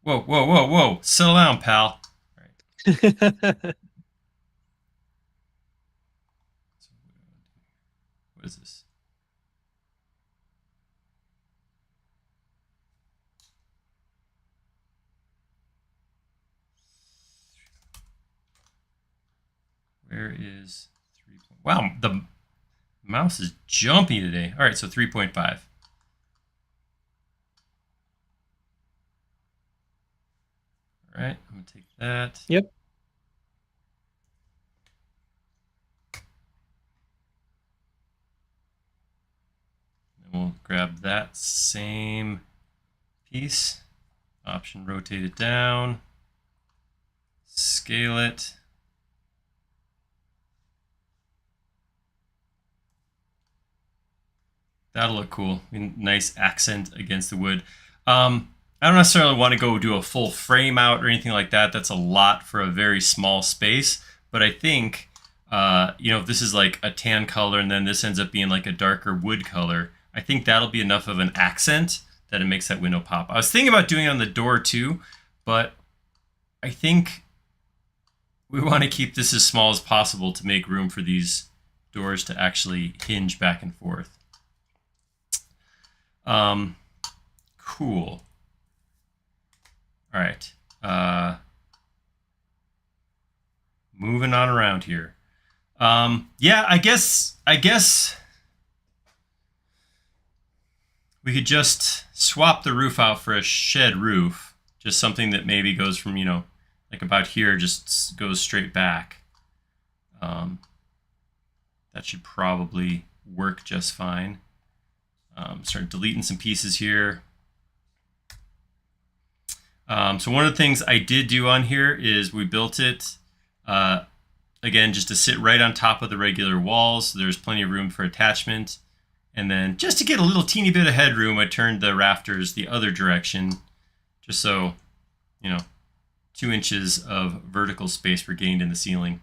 Whoa, whoa, whoa, whoa. Settle down, pal. All right. What is this? Where is 3? Wow, the mouse is jumpy today. All right, so 3.5. All right, I'm going to take that. Yep. And we'll grab that same piece. Option rotate it down. Scale it. That'll look cool. Nice accent against the wood. I don't necessarily want to go do a full frame out or anything like that. That's a lot for a very small space. But I think, if this is like a tan color and then this ends up being like a darker wood color, I think that'll be enough of an accent that it makes that window pop. I was thinking about doing it on the door too, but I think we want to keep this as small as possible to make room for these doors to actually hinge back and forth. Cool. All right. Moving on around here. Yeah, I guess we could just swap the roof out for a shed roof. Just something that maybe goes from, like about here, just goes straight back. That should probably work just fine. Start deleting some pieces here. So one of the things I did do on here is we built it, again, just to sit right on top of the regular walls. So there's plenty of room for attachment. And then just to get a little teeny bit of headroom, I turned the rafters the other direction, just so, 2 inches of vertical space were gained in the ceiling.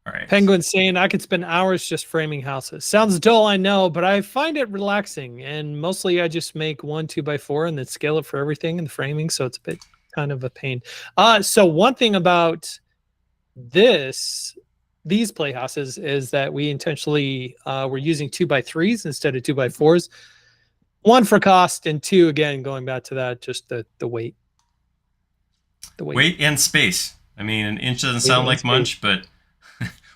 All right. Penguin saying, I could spend hours just framing houses. Sounds dull, I know, but I find it relaxing. And mostly I just make 1 2x4 and then scale it for everything in the framing. So it's a bit kind of a pain. So one thing about these playhouses is that we intentionally we're using 2x3s instead of 2x4s. 1 for cost, and 2, again, going back to that, just the weight. The weight and space. I mean, an inch doesn't sound like much, but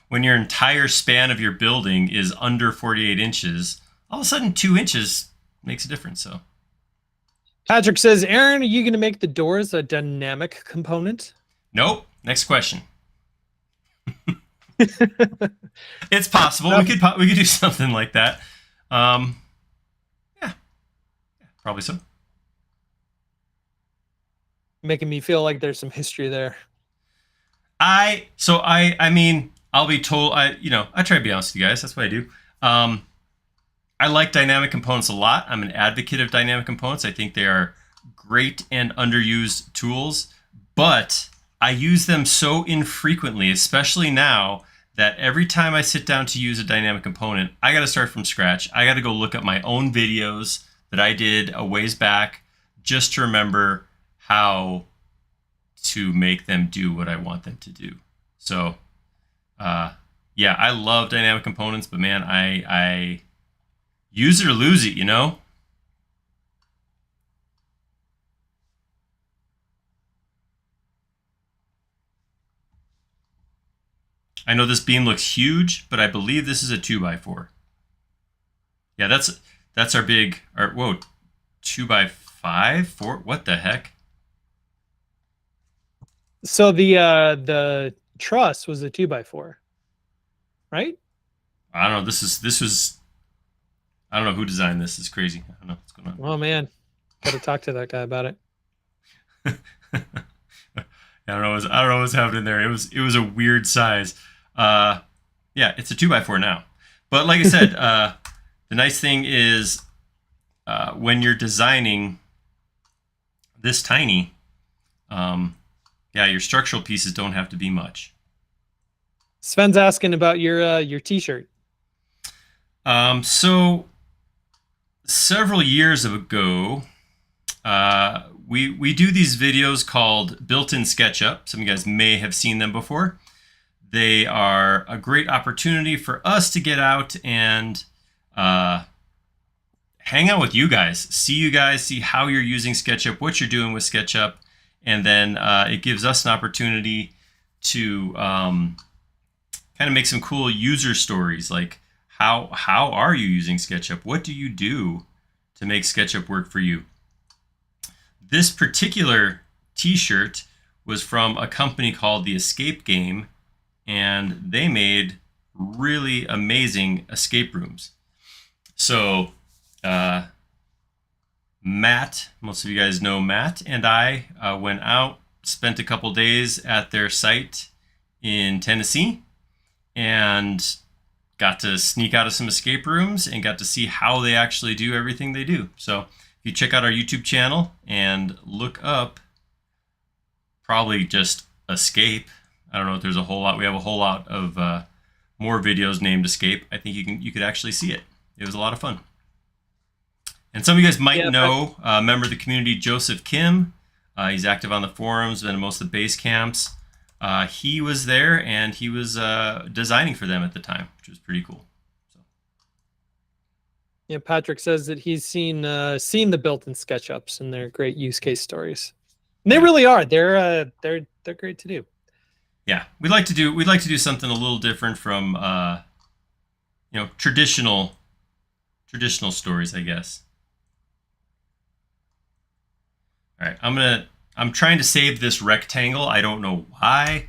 when your entire span of your building is under 48 inches, all of a sudden 2 inches makes a difference. So Patrick says, Aaron, are you going to make the doors a dynamic component? Nope. Next question. It's possible. We could do something like that. Yeah, probably so. Making me feel like there's some history there. I mean, I'll be told. I try to be honest with you guys. That's what I do. Um, I like dynamic components a lot. I'm an advocate of dynamic components. I think they are great and underused tools, but I use them so infrequently, especially now, that every time I sit down to use a dynamic component, I got to start from scratch. I got to go look at my own videos that I did a ways back just to remember how to make them do what I want them to do. So, yeah, I love dynamic components, but man, I use it or lose it, you know? I know this beam looks huge, but I believe this is a 2x4. Yeah, that's our big, whoa, 2x5, 4, what the heck? So the truss was a 2x4, right? I don't know. This was, I don't know who designed this. It's crazy. I don't know what's going on. Oh man, gotta talk to that guy about it. I don't know what's happening there. It was a weird size. Yeah, it's a 2x4 now. But like I said, the nice thing is when you're designing this tiny, yeah, your structural pieces don't have to be much. Sven's asking about your t-shirt. So several years ago, we do these videos called Built-in SketchUp. Some of you guys may have seen them before. They are a great opportunity for us to get out and hang out with you guys, see how you're using SketchUp, what you're doing with SketchUp, and then it gives us an opportunity to kind of make some cool user stories, like how are you using SketchUp? What do you do to make SketchUp work for you? This particular t-shirt was from a company called the Escape Game, and they made really amazing escape rooms. So Matt, most of you guys know Matt, and I went out, spent a couple days at their site in Tennessee, and got to sneak out of some escape rooms and got to see how they actually do everything they do. So if you check out our YouTube channel and look up, probably just Escape. I don't know if there's a whole lot. We have a whole lot of more videos named Escape. I think you could actually see it. It was a lot of fun. And some of you guys might know a member of the community, Joseph Kim. He's active on the forums, been in most of the base camps. He was there, and he was designing for them at the time, which was pretty cool. So. Yeah, Patrick says that he's seen the built-in SketchUps, and they're great use case stories. And they really are. They're great to do. Yeah, we'd like to do something a little different from traditional stories, I guess. All right, I'm trying to save this rectangle. I don't know why.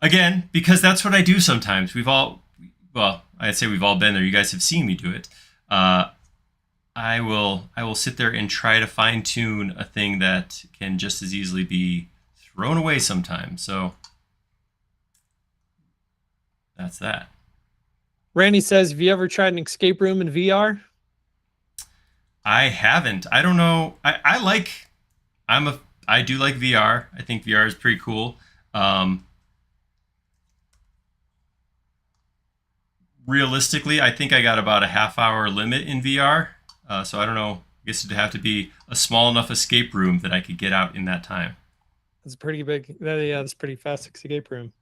Again, because that's what I do sometimes. I'd say we've all been there. You guys have seen me do it. I will sit there and try to fine tune a thing that can just as easily be thrown away sometimes. So that's that. Randy says, have you ever tried an escape room in VR? I haven't. I don't know. I do like VR. I think VR is pretty cool. Realistically, I think I got about a half-hour limit in VR. So I don't know. I guess it'd have to be a small enough escape room that I could get out in that time. That's pretty big. Yeah, that's pretty fast escape room.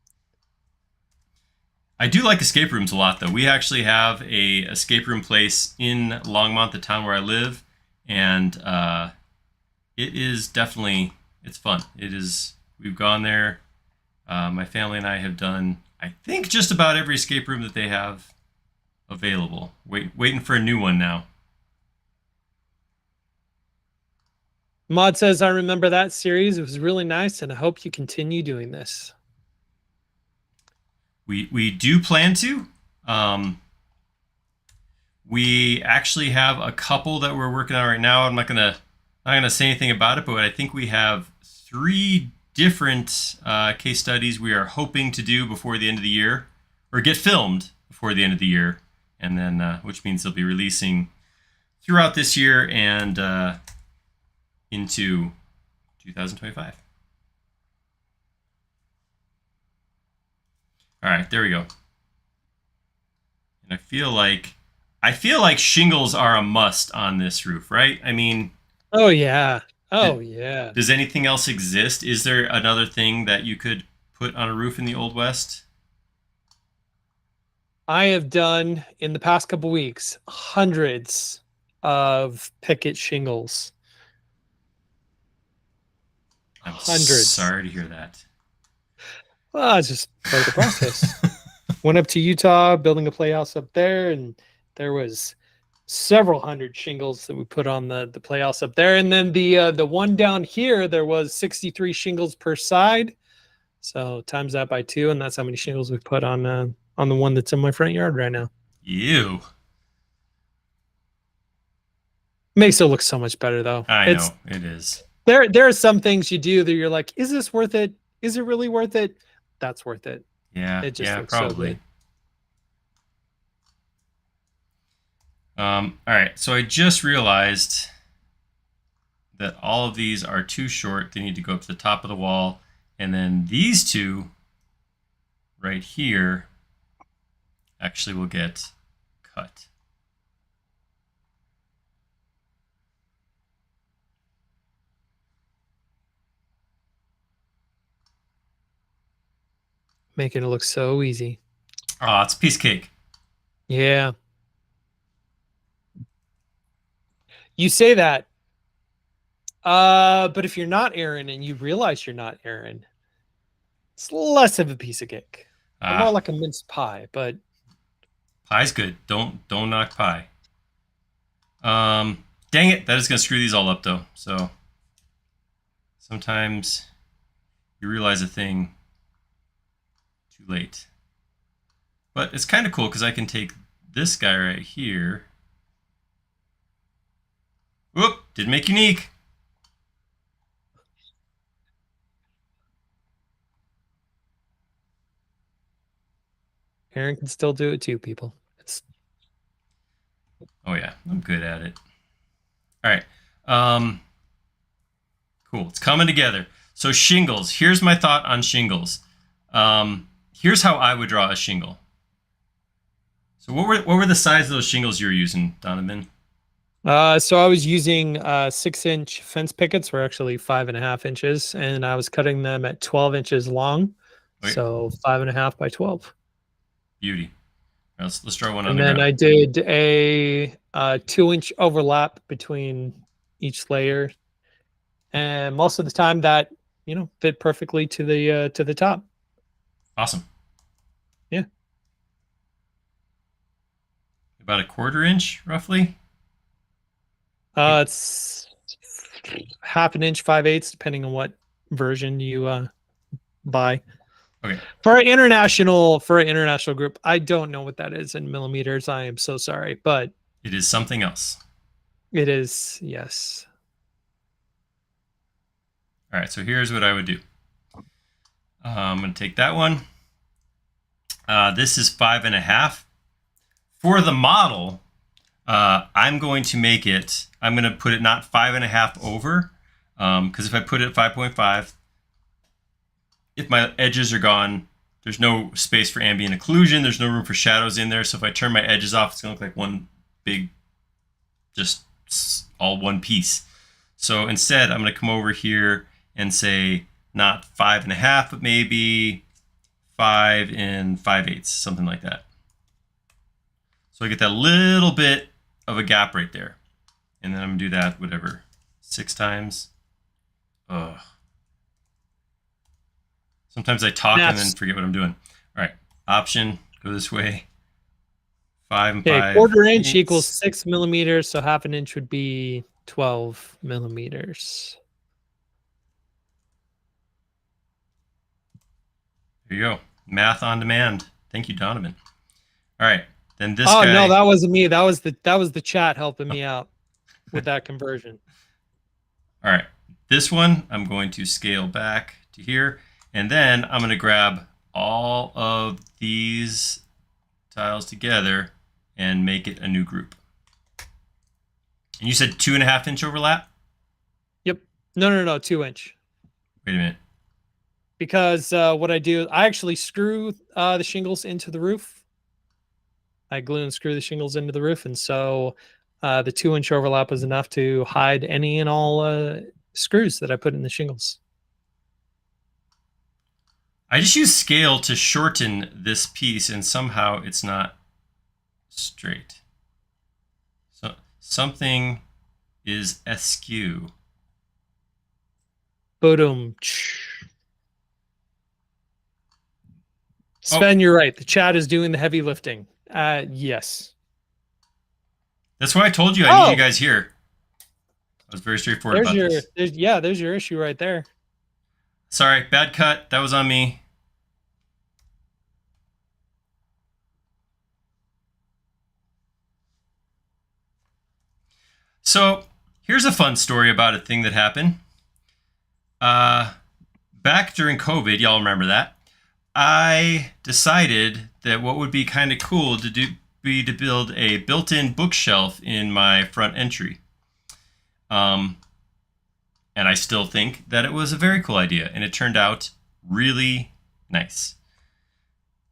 I do like escape rooms a lot, though. We actually have a escape room place in Longmont, the town where I live, and it is definitely, it's fun. It is. We've gone there. My family and I have done, I think, just about every escape room that they have available. Waiting for a new one now. Mod says, I remember that series. It was really nice, and I hope you continue doing this. We do plan to. We actually have a couple that we're working on right now. I'm not gonna say anything about it, but I think we have 3 different case studies we are hoping to do before the end of the year, or get filmed before the end of the year, and then which means they'll be releasing throughout this year and into 2025. All right, there we go. And I feel like shingles are a must on this roof, right? I mean, Oh yeah. Oh yeah. does anything else exist? Is there another thing that you could put on a roof in the Old West? I have done in the past couple weeks hundreds of picket shingles. I'm Hundreds. sorry to hear that. Well, it's just part of the process. Went up to Utah, building a playhouse up there, and there was several hundred shingles that we put on the playhouse up there. And then the one down here, there was 63 shingles per side. So times that by 2, and that's how many shingles we put on the one that's in my front yard right now. Ew. Makes it look so much better though. I know it is. There are some things you do that you're like, is this worth it? Is it really worth it? That's worth it. Yeah, It just looks probably. so good. All right, so I just realized that all of these are too short. They need to go up to the top of the wall, and then these two right here actually will get cut. Making it look so easy. Oh, it's a piece of cake. Yeah. You say that. But if you're not Aaron and you realize you're not Aaron, it's less of a piece of cake. More like a minced pie, but pie's good. Don't knock pie. Dang it, that is gonna screw these all up though. So sometimes you realize a thing too late. But it's kind of cool because I can take this guy right here. Whoop, didn't make unique. Aaron can still do it too, people. Oh yeah, I'm good at it. All right. Cool, it's coming together. So shingles, here's my thought on shingles. Here's how I would draw a shingle. So what were the size of those shingles you were using, Donovan? So I was using 6-inch fence pickets, were actually 5.5 inches, and I was cutting them at 12 inches long. Okay. So 5.5 by 12. Beauty. Let's draw one on and the then ground. I did a 2-inch overlap between each layer, and most of the time that fit perfectly to the top. Awesome. Yeah. About 1/4 inch, roughly. It's 1/2 inch, 5/8, depending on what version you buy. Okay. For an international group, I don't know what that is in millimeters. I am so sorry, but it is something else. It is, yes. All right, so here's what I would do. I'm going to take that one. This is 5.5. For the model, I'm going to make it, I'm going to put it not 5.5 over, because if I put it at 5.5, if my edges are gone, there's no space for ambient occlusion. There's no room for shadows in there. So if I turn my edges off, it's going to look like one big, just all one piece. So instead, I'm going to come over here and say not 5.5, but maybe 5 5/8, something like that. So I get that little bit of a gap right there. And then I'm going to do that, whatever, 6 times. Ugh. Sometimes I talk and then forget what I'm doing. All right, option, go this way. 5 and 5. 1/4 inch equals 6 millimeters, so 1/2 inch would be 12 millimeters. There you go. Math on demand. Thank you, Donovan. All right, then this guy. Oh no, that wasn't me. That was the chat helping me out with that conversion. All right, this one I'm going to scale back to here. And then I'm going to grab all of these tiles together and make it a new group. And you said 2.5 inch overlap? Yep. No, 2-inch. Wait a minute. Because what I do, I actually screw the shingles into the roof. I glue and screw the shingles into the roof. And so the 2-inch overlap is enough to hide any and all screws that I put in the shingles. I just use scale to shorten this piece, and somehow it's not straight. So something is askew. Boom. Sven, you're right. The chat is doing the heavy lifting. Yes. That's why I told you I need you guys here. I was very straightforward about this. There's your issue right there. Sorry, bad cut. That was on me. So here's a fun story about a thing that happened. Back during COVID, y'all remember that, I decided that what would be kind of cool to do be to build a built-in bookshelf in my front entry. And I still think that it was a very cool idea, and it turned out really nice.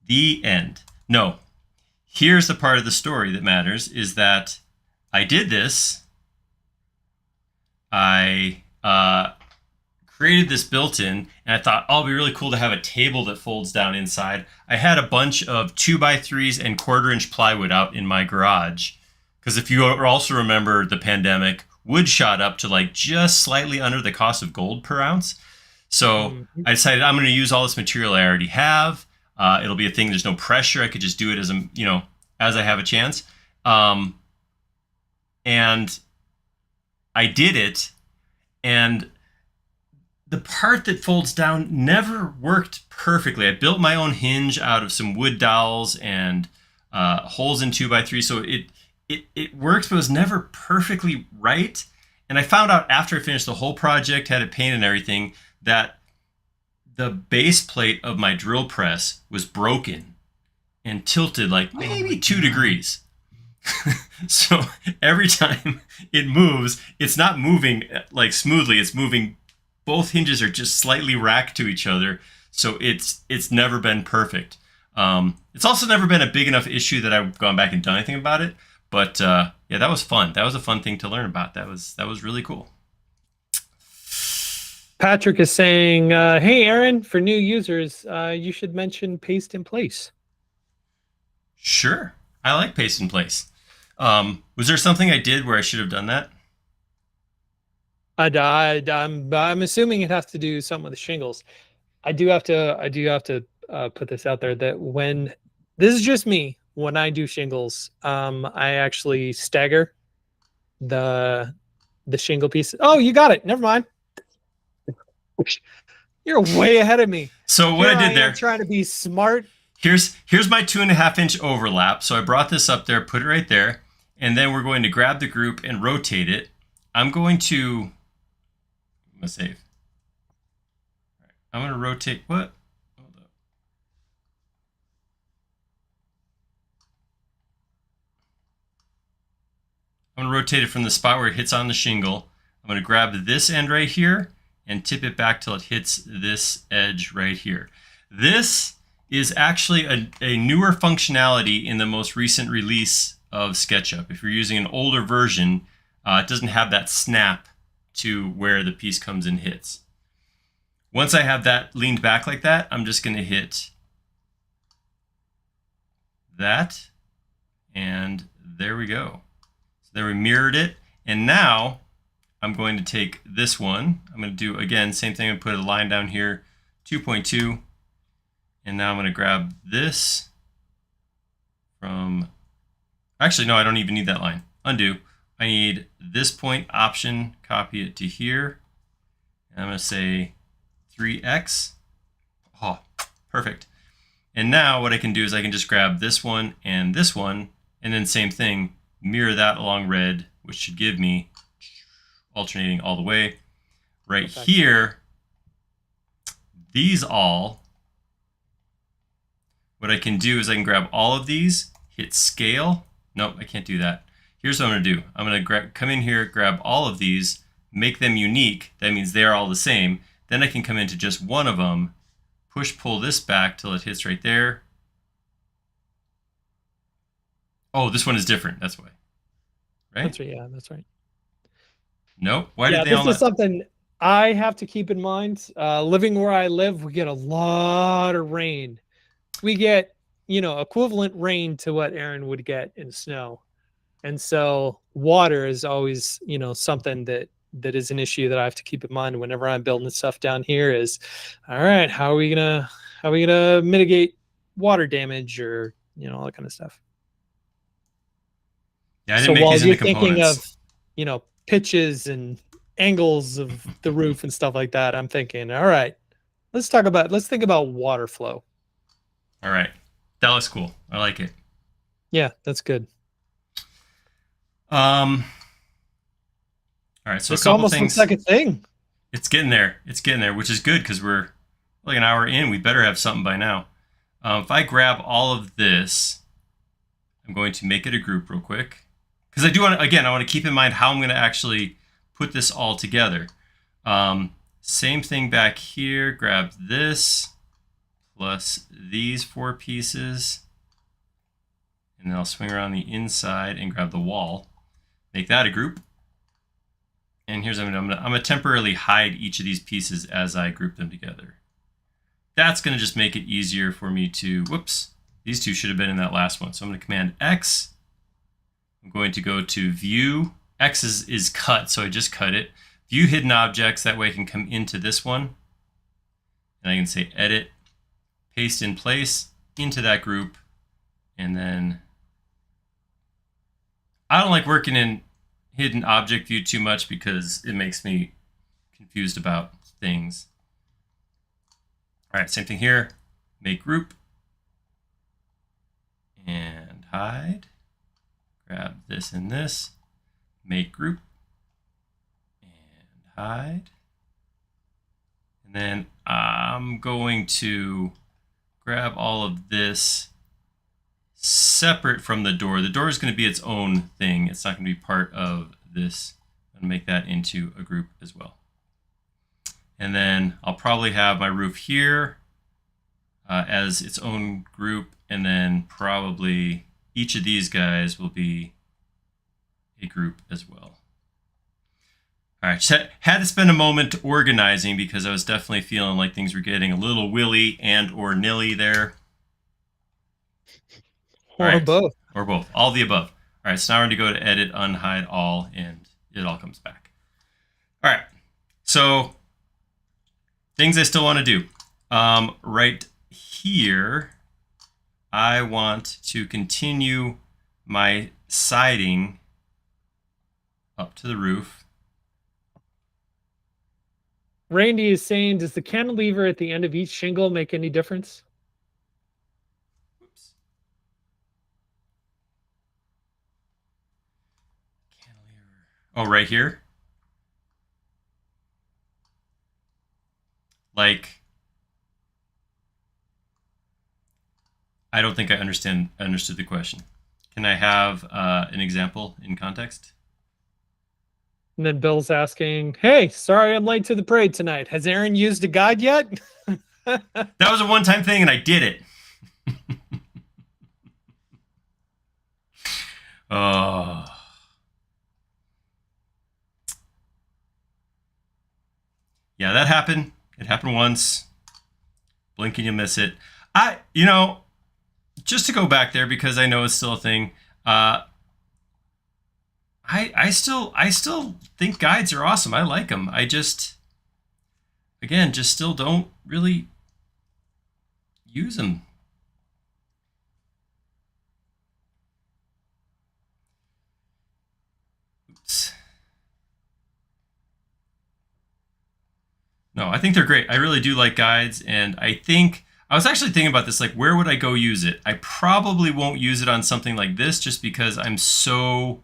The end. No, here's the part of the story that matters, is that I did this. I created this built-in, and I thought, oh, it'd be really cool to have a table that folds down inside. I had a bunch of 2x3s and 1/4-inch plywood out in my garage, because if you also remember the pandemic, wood shot up to like just slightly under the cost of gold per ounce. So I decided I'm going to use all this material I already have. It'll be a thing. There's no pressure. I could just do it as as I have a chance. And I did it, and the part that folds down never worked perfectly. I built my own hinge out of some wood dowels and holes in 2x3, so it works, but it was never perfectly right. And I found out after I finished the whole project, had it painted and everything, that the base plate of my drill press was broken and tilted like maybe 2 degrees. So every time it moves, it's not moving like smoothly. It's moving. Both hinges are just slightly racked to each other. So it's never been perfect. It's also never been a big enough issue that I've gone back and done anything about it. But yeah, that was fun. That was a fun thing to learn about. That was really cool. Patrick is saying, hey, Aaron, for new users, you should mention paste in place. Sure. I like paste in place. Was there something I did where I should have done that? I'm assuming it has to do something with the shingles. I do have to put this out there that when this is just me, when I do shingles, I actually stagger the shingle piece. Oh, you got it. Never mind. You're way ahead of me. So what I did there, trying to be smart. Here's my 2.5-inch overlap. So I brought this up there, put it right there, and then we're going to grab the group and rotate it. I'm going to save. All right, I'm going to rotate. What? Hold up. I'm going to rotate it from the spot where it hits on the shingle. I'm going to grab this end right here and tip it back till it hits this edge right here. This is actually a newer functionality in the most recent release of SketchUp. If you're using an older version, it doesn't have that snap to where the piece comes and hits. Once I have that leaned back like that, I'm just going to hit that, and there we go. So there we mirrored it, and now I'm going to take this one. I'm going to do, again, same thing. I'm going to put a line down here, 2.2, and now I'm going to grab this from, actually, no, I don't even need that line. Undo. I need this point, option, copy it to here. And I'm going to say 3x. Oh, perfect. And now what I can do is I can just grab this one, and then same thing, mirror that along red, which should give me alternating all the way. Right here, these all, what I can do is I can grab all of these, hit scale. Nope, I can't do that. Here's what I'm going to do. I'm going to come in here, grab all of these, make them unique. That means they're all the same. Then I can come into just one of them, pull this back till it hits right there. Oh, this one is different. That's why. Right? That's right. Yeah, that's right. Nope. Why did they all this is not? something I have to keep in mind. Living where I live, we get a lot of rain. We get, equivalent rain to what Aaron would get in snow. And so water is always, something that is an issue that I have to keep in mind whenever I'm building stuff down here is, all right, how are we gonna mitigate water damage or, all that kind of stuff. Yeah, I So didn't make while these you're into thinking of, components. pitches and angles of the roof and stuff like that, I'm thinking, all right, let's think about water flow. All right. That looks cool. I like it. Yeah, that's good. All right, so This a couple almost things. looks like a thing. It's getting there. It's getting there, which is good because we're like an hour in. We better have something by now. If I grab all of this, I'm going to make it a group real quick. Because I do want to, again, I want to keep in mind how I'm going to actually put this all together. Same thing back here. Grab this plus these 4 pieces. And then I'll swing around the inside and grab the wall. Make that a group. And here's what I'm going to temporarily hide each of these pieces as I group them together. That's going to just make it easier for me to, whoops, these two should have been in that last one. So I'm going to Command X. I'm going to go to View. X is cut, so I just cut it. View Hidden Objects, that way I can come into this one. And I can say Edit, Paste in Place, into that group. And then, I don't like working in Hidden Object View too much because it makes me confused about things. All right, same thing here. Make group. And hide. Grab this and this. Make group. And hide. And then I'm going to grab all of this separate from the door. The door is going to be its own thing. It's not going to be part of this. I'm going to make that into a group as well. And then I'll probably have my roof here as its own group. And then probably each of these guys will be a group as well. All right, just had to spend a moment organizing because I was definitely feeling like things were getting a little willy and or nilly there. Or both. Or both. All the above. All right, so now we're going to go to Edit, Unhide All, and it all comes back. All right, so things I still want to do. Right here, I want to continue my siding up to the roof. Randy is saying, does the cantilever at the end of each shingle make any difference? Oops. Cantilever. Oh, right here? Like, I don't think I understood the question. Can I have an example in context? And then Bill's asking, hey, sorry I'm late to the parade tonight. Has Aaron used a guide yet? That was a one-time thing, and I did it. Oh. Yeah, that happened. It happened once. Blink and you miss it. Just to go back there because I know it's still a thing. I still think guides are awesome. I like them. I just still don't really use them. Oops. No, I think they're great. I really do like guides, and I was actually thinking about this, like, where would I go use it? I probably won't use it on something like this just because I'm so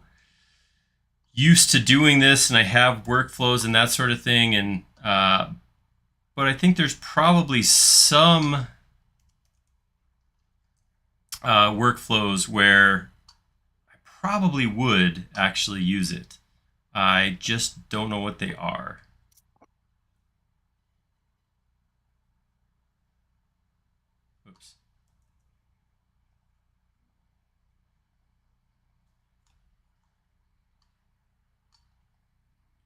used to doing this and I have workflows and that sort of thing. And but but I think there's probably some workflows where I probably would actually use it. I just don't know what they are. Oops.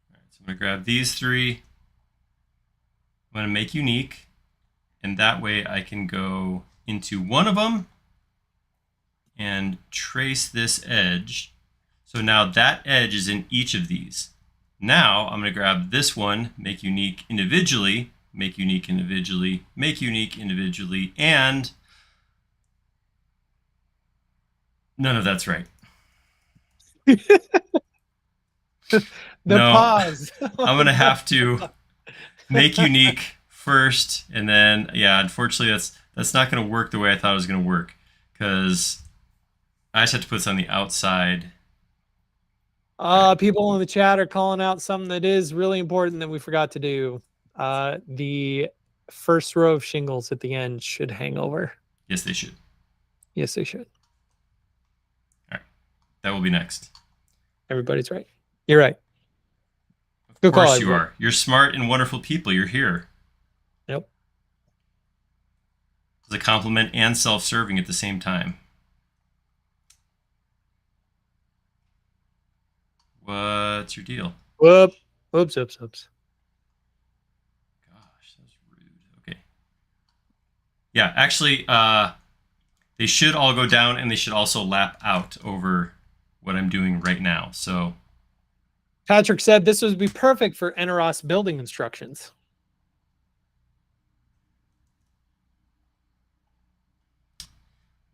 All right, so I'm going to grab these three. I'm going to make unique, and that way I can go into one of them and trace this edge. So now that edge is in each of these. Now I'm going to grab this one, make unique individually, make unique individually, make unique individually, and none of that's right. No, pause. I'm going to have to make unique first, and then, yeah, unfortunately that's not going to work the way I thought it was going to work, because I just have to put this on the outside. People in the chat are calling out something that is really important that we forgot to do. The first row of shingles at the end should hang over. Yes, they should. Yes, they should. All right, that will be next. Everybody's right. You're right. Of course you are. You're smart and wonderful people. You're here. Yep. It's a compliment and self-serving at the same time. What's your deal? Oops. Gosh, that was rude. Okay. Yeah, actually, they should all go down, and they should also lap out over what I'm doing right now. So Patrick said this would be perfect for Eneros building instructions.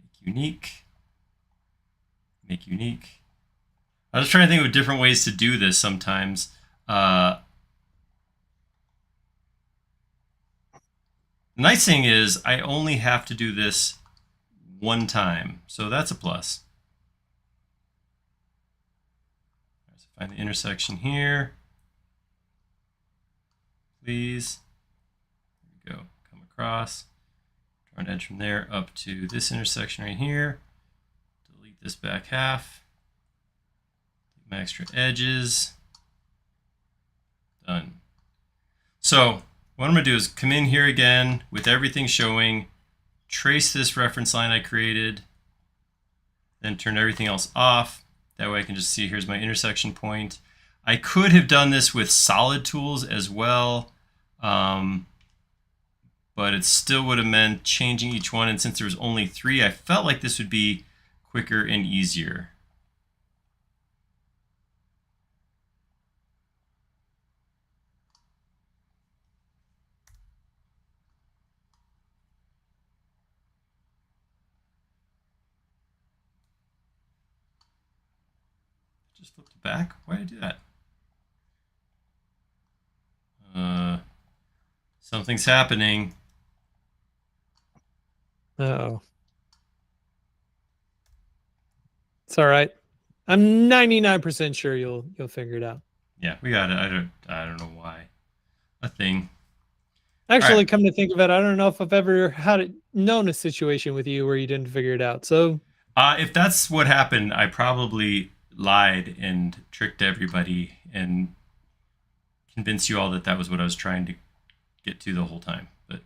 Make unique. Make unique. I was trying to think of different ways to do this sometimes. The nice thing is I only have to do this one time, so that's a plus. So find the intersection here. Please. There we go. Come across. Draw an edge from there up to this intersection right here. Delete this back half. My extra edges. Done. So what I'm going to do is come in here again with everything showing, trace this reference line I created, then turn everything else off. That way I can just see here's my intersection point. I could have done this with solid tools as well, but it still would have meant changing each one. And since there was only 3, I felt like this would be quicker and easier. Just flip it back. Why did I do that? Something's happening. Uh-oh. It's all right. I'm 99% sure you'll figure it out. Yeah, we got it. I don't know why. A thing. Actually, right. Come to think of it, I don't know if I've ever known a situation with you where you didn't figure it out. So, if that's what happened, I probably lied and tricked everybody and convinced you all that that was what I was trying to get to the whole time. But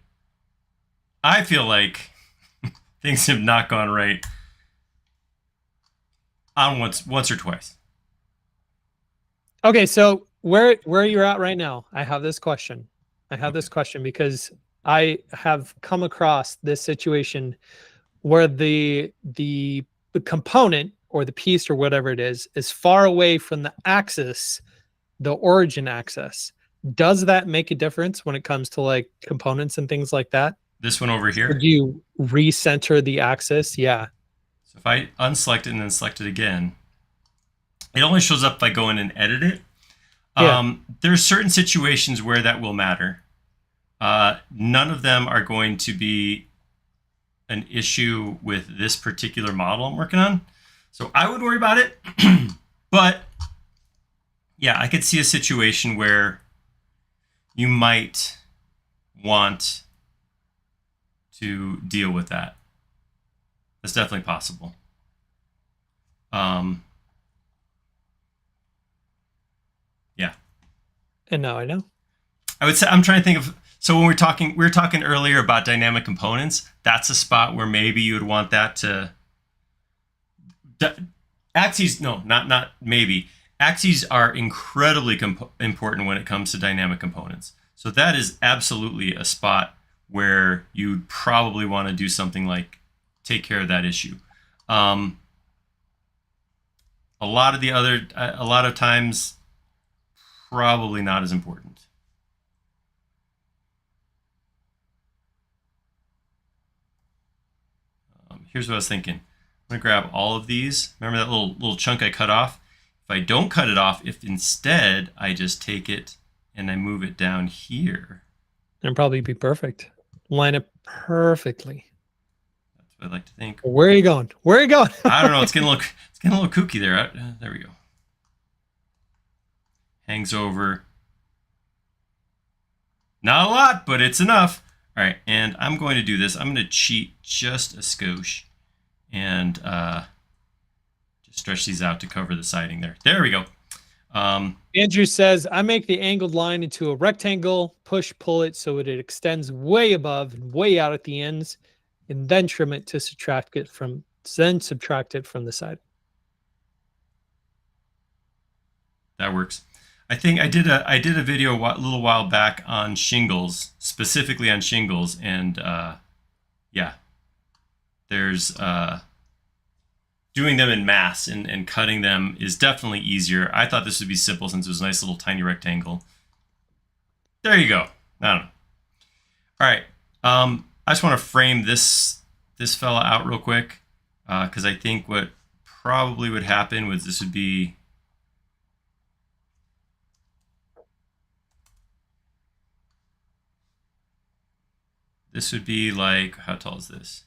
I feel like things have not gone right on once or twice. okay, so where you're at right now, I have this question. This question because I have come across this situation where the component or the piece or whatever it is far away from the axis, the origin axis. Does that make a difference when it comes to like components and things like that? This one over here? Or do you recenter the axis? Yeah. So if I unselect it and then select it again, it only shows up if I go in and edit it. Yeah. There's certain situations where that will matter. None of them are going to be an issue with this particular model I'm working on. So I wouldn't worry about it. But yeah, I could see a situation where you might want to deal with that. That's definitely possible. Yeah. And now I know. I would say I'm trying to think of. So when we were talking earlier about dynamic components. That's a spot where maybe you would want that to. Axes, no, not maybe. Axes are incredibly important when it comes to dynamic components. So that is absolutely a spot where you'd probably want to do something like take care of that issue. A lot of times, probably not as important. Here's what I was thinking. I'm gonna grab all of these. Remember that little chunk I cut off? If I don't cut it off, if instead I just take it and I move it down here, it'd probably be perfect. Line it perfectly. that's what I like to think. Where are you going? Where are you going? I don't know. It's getting a little kooky there. There we go. Hangs over. Not a lot, but it's enough. All right, and I'm going to do this. I'm going to cheat just a skosh and just stretch these out to cover the siding there. There we go. Andrew says, I make the angled line into a rectangle, pull it so it extends way above and way out at the ends, and then trim it to subtract it from the side. That works. I think I did a video a little while back on shingles, specifically on shingles, and yeah, there's doing them in mass and cutting them is definitely easier. I thought this would be simple since it was a nice little tiny rectangle. There you go. I don't know. All right, I just want to frame this fella out real quick because I think what probably would happen was this would be. This would be like, how tall is this?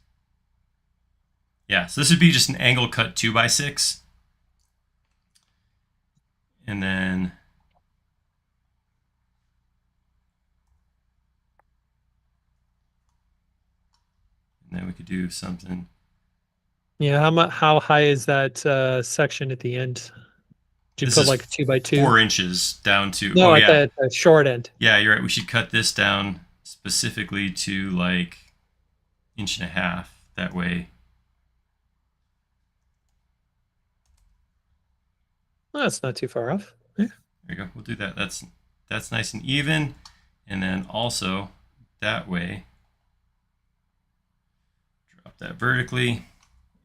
Yeah, so this would be just an angle cut 2x6. And then we could do something. Yeah, how high is that section at the end? Did you put like a 2x2? 4 inches down to. No, at the short end. Yeah, you're right. We should cut this down specifically to like 1.5 inches. That way. Well, that's not too far off. Yeah. There you go. We'll do that. That's nice and even. And then also that way, drop that vertically,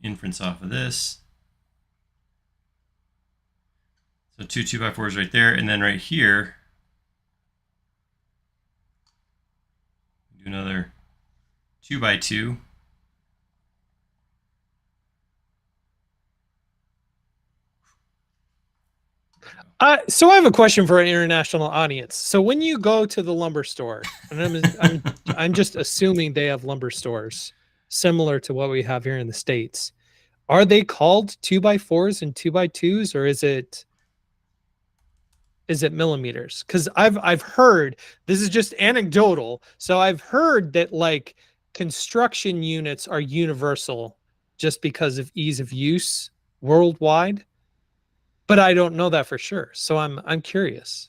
inference off of this. So 2 2x4s right there, and then right here, do another 2x2. So I have a question for an international audience. So when you go to the lumber store, and I'm just assuming they have lumber stores similar to what we have here in the States, are they called 2x4s and 2x2s, or is it millimeters? Because I've heard, this is just anecdotal, so I've heard that like construction units are universal just because of ease of use worldwide. But I don't know that for sure, so I'm curious.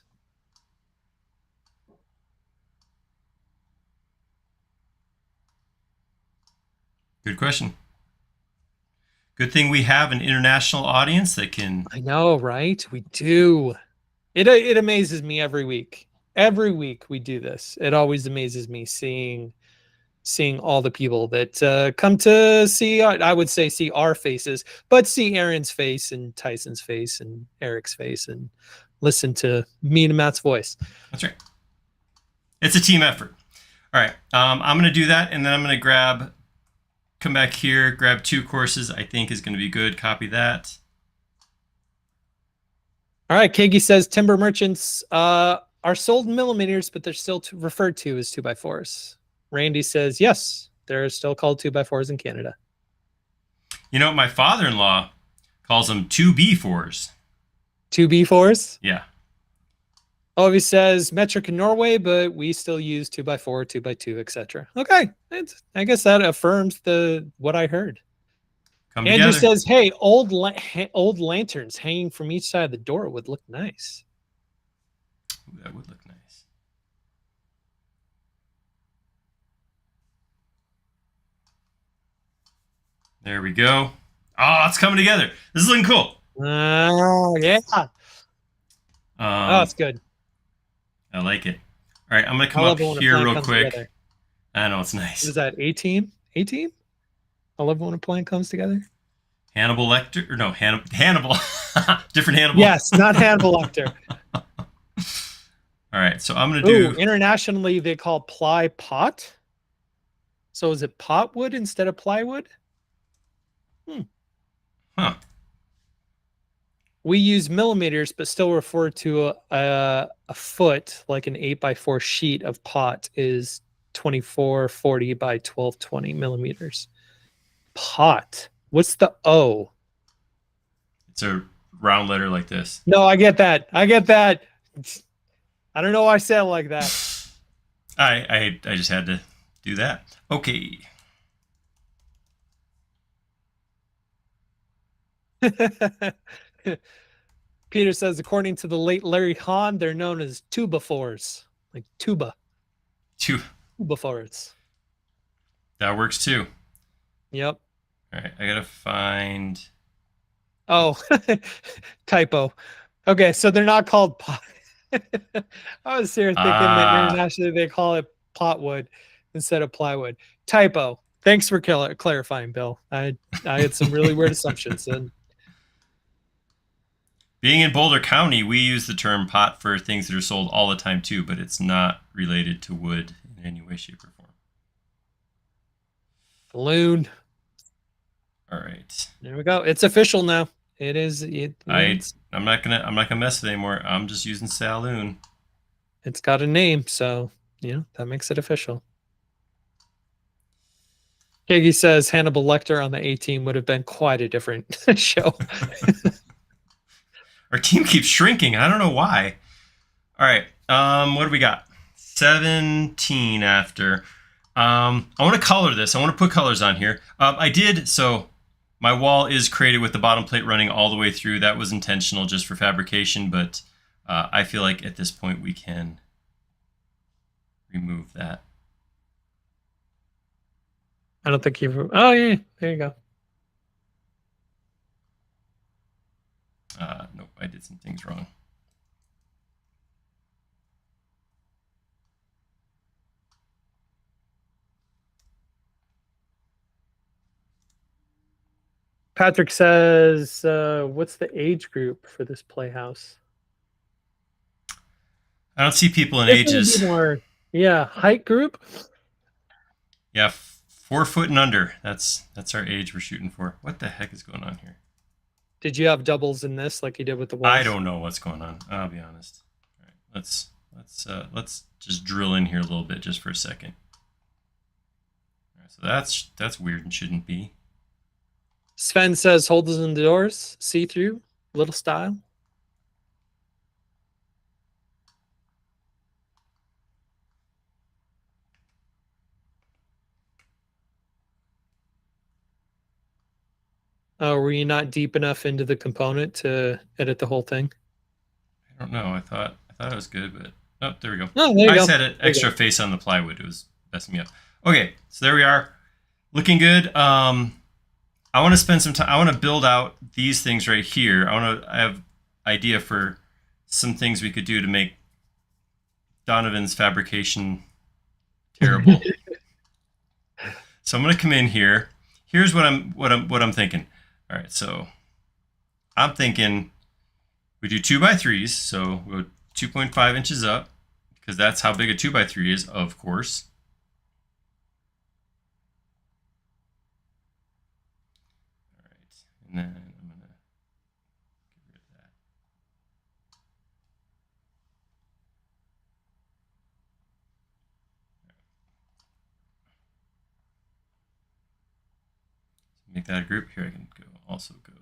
Good question. Good thing we have an international audience that can. I know, right? We do. It amazes me every week. Every week we do this. It always amazes me seeing all the people that come to see. I would say see our faces, but see Aaron's face and Tyson's face and Eric's face and listen to me and Matt's voice. That's right. It's a team effort. All right. I'm going to do that, and then I'm going to come back here, grab 2 courses I think is going to be good. Copy that. All right. Kagi says timber merchants are sold in millimeters, but they're still referred to as 2x4s. Randy says, yes, they're still called 2x4s in Canada. You know, my father-in-law calls them 2B4s. 2B4s? Yeah. Ovi says metric in Norway, but we still use 2x4, 2x2, etc. Okay, I guess that affirms what I heard. Come Andrew together. says, "Hey, old lanterns hanging from each side of the door would look nice." Ooh, that would look nice. There we go. Oh, it's coming together. This is looking cool. Oh, yeah. Oh, it's good. I like it. All right, I'm going to I come love up it when a here plan real comes quick. together. I know, it's What nice. is that, 18? 18? I love when a plan comes together. Hannibal Lecter? Or no, Hannibal. Different Hannibal. Yes, not Hannibal Lecter. All right, so I'm going to do... Internationally, they call ply pot. So is it pot wood instead of plywood? Huh. We use millimeters, but still refer to a foot, like an 8x4 sheet of pot is 2440 by 1220 millimeters. Pot. What's the O? It's a round letter like this. No, I get that. I get that. I don't know why I said it like that. I just had to do that. Okay. Peter says, according to the late Larry Hahn, they're known as tubaphores, like tuba. Tubaphores. That works too. Yep. All right, I gotta find... Oh, typo. Okay, so they're not called pot. I was here thinking that internationally they call it potwood instead of plywood. Typo. Thanks for clarifying, Bill. I had some really weird assumptions. And being in Boulder County, we use the term pot for things that are sold all the time too, but it's not related to wood in any way, shape, or form. Saloon. All right. There we go. It's official now. It is. I'm not gonna mess with it anymore. I'm just using saloon. It's got a name, so that makes it official. Kiggy says Hannibal Lecter on the A team would have been quite a different show. Our team keeps shrinking. I don't know why. All right. What do we got? 17 after. I want to color this. I want to put colors on here. I did. So my wall is created with the bottom plate running all the way through. That was intentional just for fabrication, but I feel like at this point we can remove that. I don't think you've... Oh, yeah. There you go. Nope, I did some things wrong. Patrick says, what's the age group for this Playhouse? I don't see people in ages. Yeah, height group? Yeah, 4 foot and under. That's our age we're shooting for. What the heck is going on here? Did you have doubles in this like you did with the walls? I don't know what's going on. I'll be honest. All right, let's just drill in here a little bit just for a second. All right, so that's weird and shouldn't be. Sven says holes in the doors, see through, little style. Oh, were you not deep enough into the component to edit the whole thing? I don't know. I thought it was good, but oh, there we go. Oh, there you go. I set an extra face on the plywood. It was messing me up. Okay, so there we are, looking good. I want to spend some time. I want to build out these things right here. I have idea for some things we could do to make Donovan's fabrication terrible. So I'm going to come in here. Here's what I'm thinking. All right, so I'm thinking we do 2x3s. So we'll go 2.5 inches up because that's how big a 2x3 is, of course. And then I'm going to get rid of that. So make that a group. Here I can also go.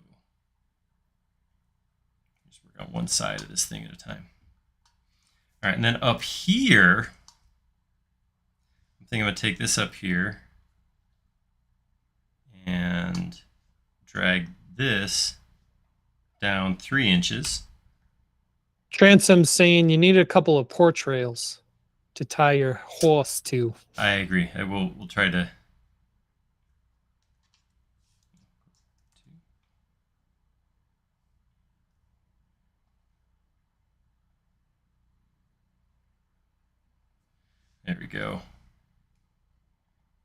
Just work on one side of this thing at a time. All right, and then up here, I think I'm going to take this up here and drag this down 3 inches. Transom's saying you need a couple of porch rails to tie your horse to. I agree. We'll try to. There we go.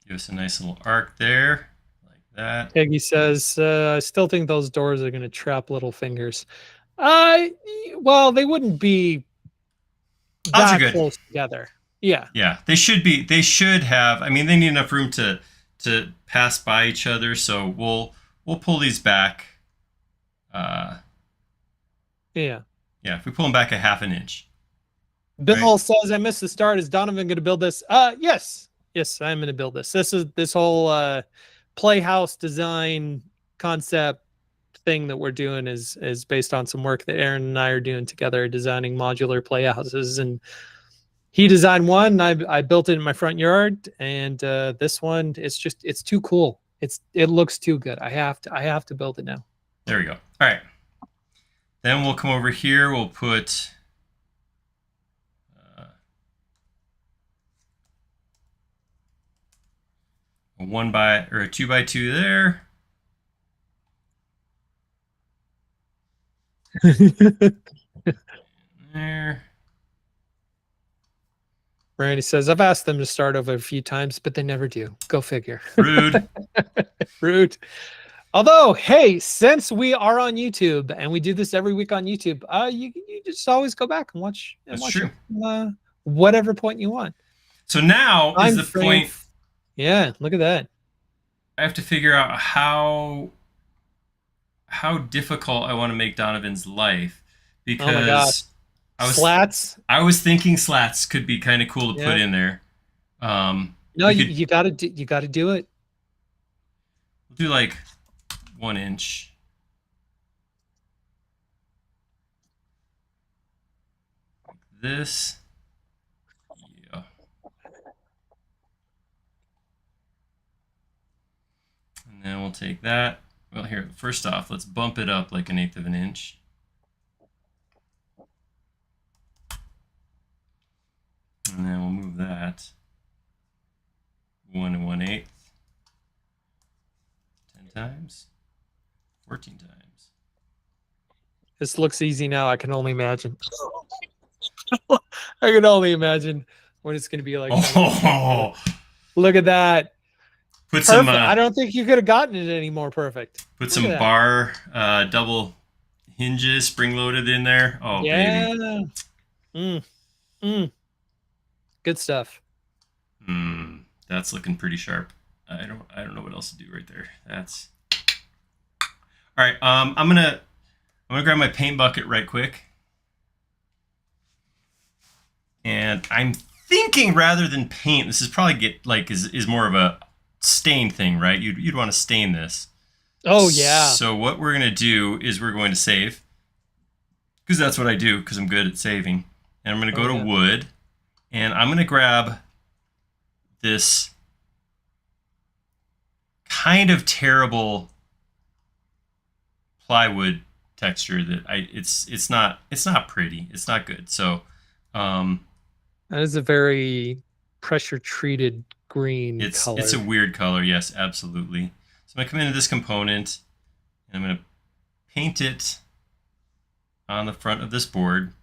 Give us a nice little arc there, like that. Peggy says, I still think those doors are going to trap little fingers. Well, they wouldn't be that close together. Yeah. Yeah, they should be. They should have. I mean, they need enough room to pass by each other. So we'll pull these back. Yeah. Yeah, if we pull them back a 1/2 inch. Bill says, I missed the start. Is Donovan going to build this? Yes. Yes, I'm going to build this. This whole Playhouse design concept thing that we're doing is based on some work that Aaron and I are doing together, designing modular playhouses. And he designed one. I built it in my front yard, and this one, it's too cool. It looks too good. I have to build it now. There we go. All right. Then we'll come over here. We'll put a 2x2 there. There. Randy says, I've asked them to start over a few times, but they never do. Go figure. Rude. Rude. Although, hey, since we are on YouTube and we do this every week on YouTube, you just always go back and watch. That's true. Whatever point you want. So now is the point. Yeah, look at that. I have to figure out how difficult I want to make Donovan's life, because oh my gosh. Slats. I was thinking slats could be kind of cool to put in there. No, you got to do it. We'll do like 1 inch. Like this. Yeah. And then we'll take that. Well, here, first off, let's bump it up like 1/8 of an inch. And then we'll move that 1 1/8. 10 times. 14 times. This looks easy now. I can only imagine. I can only imagine what it's going to be like. Oh, look at that. Put some. I don't think you could have gotten it any more perfect. Put some bar double hinges spring-loaded in there. Oh, yeah. baby. Good stuff. That's looking pretty sharp. I don't know what else to do right there. That's all right. I'm gonna grab my paint bucket right quick, and I'm thinking rather than paint, this is probably is more of a stain thing, right? You'd want to stain this. Oh yeah. So what we're gonna do is we're going to save, because that's what I do, because I'm good at saving. And I'm gonna go to wood, and I'm gonna grab this kind of terrible plywood texture that it's not pretty. It's not good. So that is a very pressure treated green color. It's a weird color. Yes, absolutely. So I'm gonna come into this component, and I'm gonna paint it on the front of this board.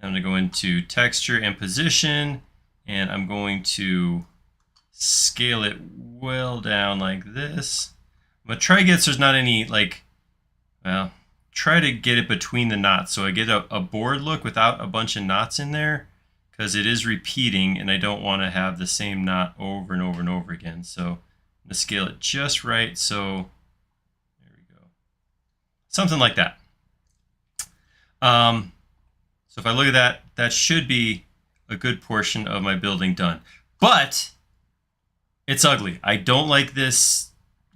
I'm gonna go into texture and position, and I'm going to scale it well down like this. I'm gonna try to get so there's not any try to get it between the knots, so I get a board look without a bunch of knots in there, because it is repeating and I don't want to have the same knot over and over and over again. So I'm gonna scale it just right. So there we go, something like that. So if I look at that, that should be a good portion of my building done. But it's ugly. I don't like this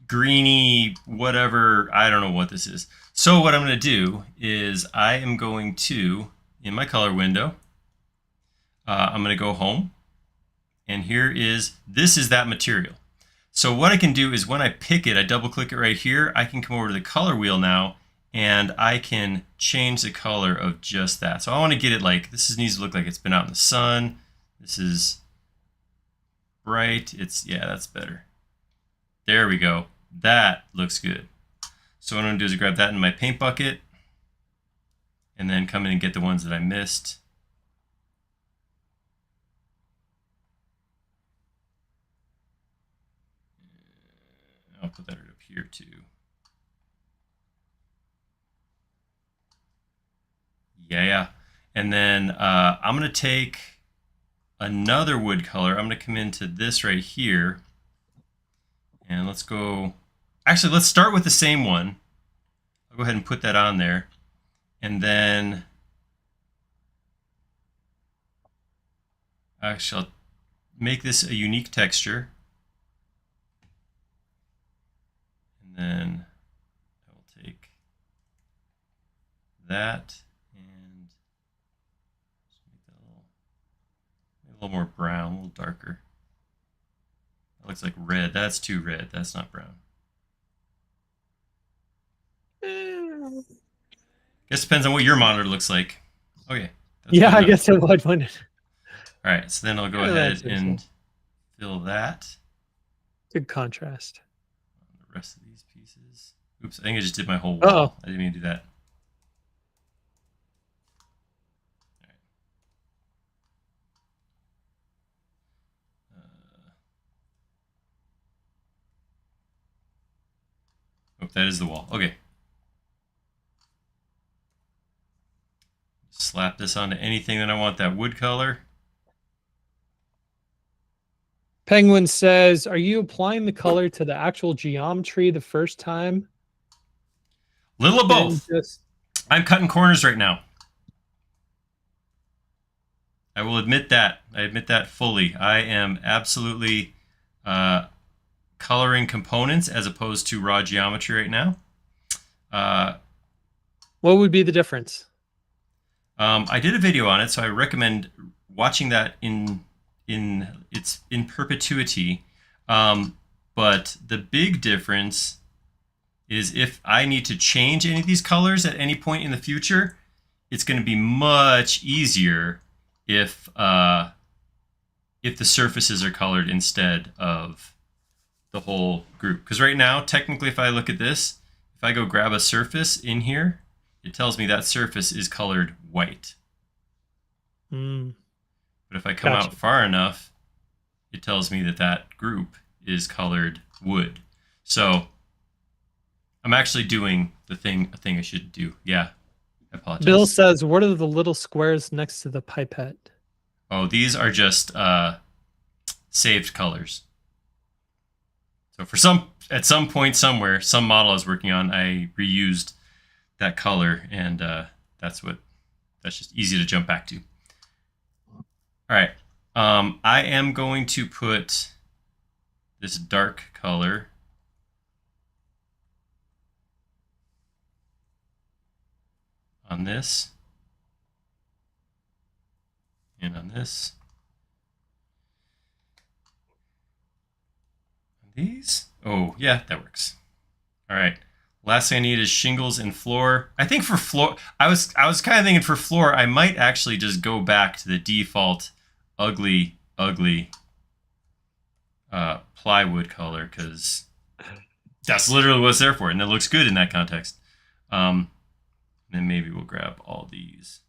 greeny whatever. I don't know what this is. So what I'm going to do is I am going to, in my color window, I'm going to go home. And this is that material. So what I can do is when I pick it, I double click it right here. I can come over to the color wheel now and I can change the color of just that. So I want to get it like, needs to look like it's been out in the sun. This is bright. Yeah, that's better. There we go. That looks good. So what I'm going to do is grab that in my paint bucket and then come in and get the ones that I missed. I'll put that up here too. Yeah. And then I'm going to take another wood color. I'm going to come into this right here. And let's go. Actually, let's start with the same one. I'll go ahead and put that on there. And then actually, I'll make this a unique texture. And then I will take that and just make that a little more brown, a little darker. That looks like red. That's too red. That's not brown. Guess depends on what your monitor looks like. Okay. Yeah, I guess it would. All right, so then I'll go ahead and fill that. Good contrast. The rest of these pieces. Oops, I think I just did my whole wall. I didn't mean to do that. Oh, that is the wall. Okay. Slap this onto anything that I want that wood color. Penguin says, are you applying the color to the actual geometry the first time? Little of both. I'm cutting corners right now. I will admit that. I admit that fully. I am absolutely coloring components as opposed to raw geometry right now. What would be the difference? I did a video on it, so I recommend watching that in perpetuity. But the big difference is if I need to change any of these colors at any point in the future, it's going to be much easier if the surfaces are colored instead of the whole group. Because right now, technically, if I look at this, if I go grab a surface in here, it tells me that surface is colored white. But if I come out far enough, it tells me that that group is colored wood. So I'm actually doing a thing I should do. Yeah, I apologize. Bill says, what are the little squares next to the pipette? Oh, these are just saved colors. So at some point somewhere, some model I was working on, I reused that color, and that's just easy to jump back to. All right, I am going to put this dark color on this and on this. These? Oh, yeah, that works. All right. Last thing I need is shingles and floor. I think for floor, I was kind of thinking for floor, I might actually just go back to the default ugly plywood color, because that's literally what it's there for, and it looks good in that context. Then maybe we'll grab all these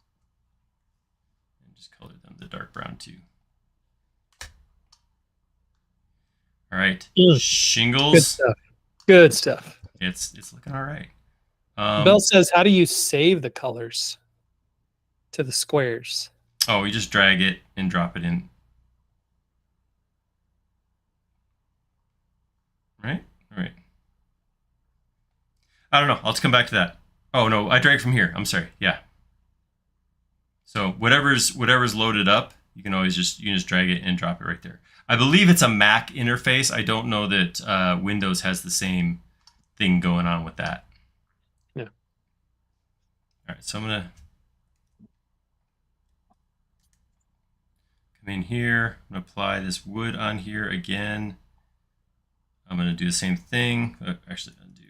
and just color them the dark brown too. All right, shingles. Good stuff. Good stuff. It's looking all right. Bell says, how do you save the colors to the squares? Oh, you just drag it and drop it in. Right? All right. I don't know. I'll just come back to that. Oh, no, I drag from here. I'm sorry. Yeah. So whatever's loaded up, you can just drag it and drop it right there. I believe it's a Mac interface. I don't know that Windows has the same thing going on with that. Yeah. All right, so I'm gonna come in here. I'm going to apply this wood on here again. I'm going to do the same thing. Actually, undo.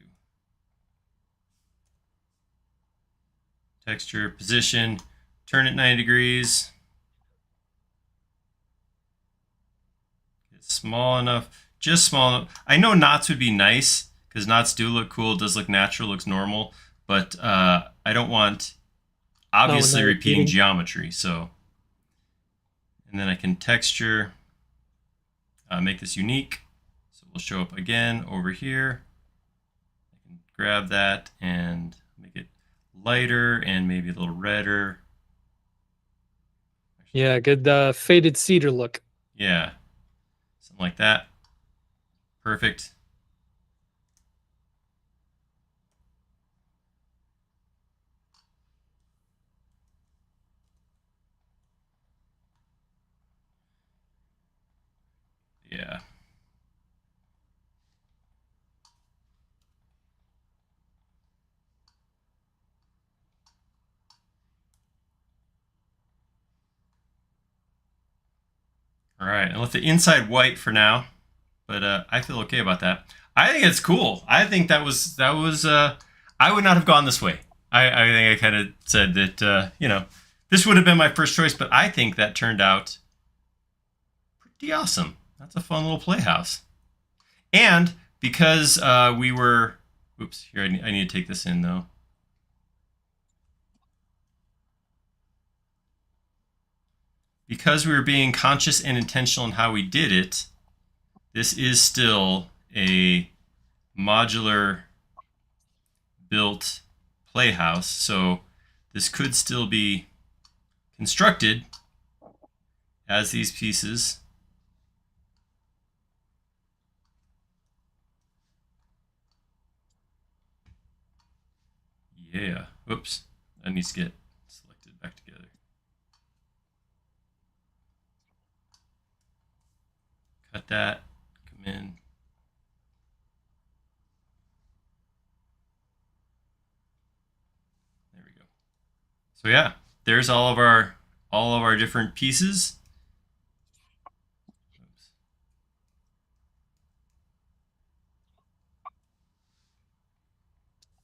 Texture, position, turn it 90 degrees. Get small enough, just small enough. I know knots would be nice because knots do look cool. It does look natural, looks normal, but I don't want obviously repeating geometry. So, and then I can texture, make this unique. So we'll show up again over here. I can grab that and make it lighter and maybe a little redder. Yeah, good faded cedar look. Yeah, something like that. Perfect. Yeah. All right, I left the inside white for now, but I feel okay about that. I think it's cool. I think that was I would not have gone this way. I think I kind of said that this would have been my first choice, but I think that turned out pretty awesome. That's a fun little playhouse. And because we were, oops, here I need to take this in though. Because we were being conscious and intentional in how we did it, this is still a modular built playhouse. So this could still be constructed as these pieces. Yeah, oops, that needs to get selected back together. Cut that, come in. There we go. So yeah, there's all of our different pieces. Oops.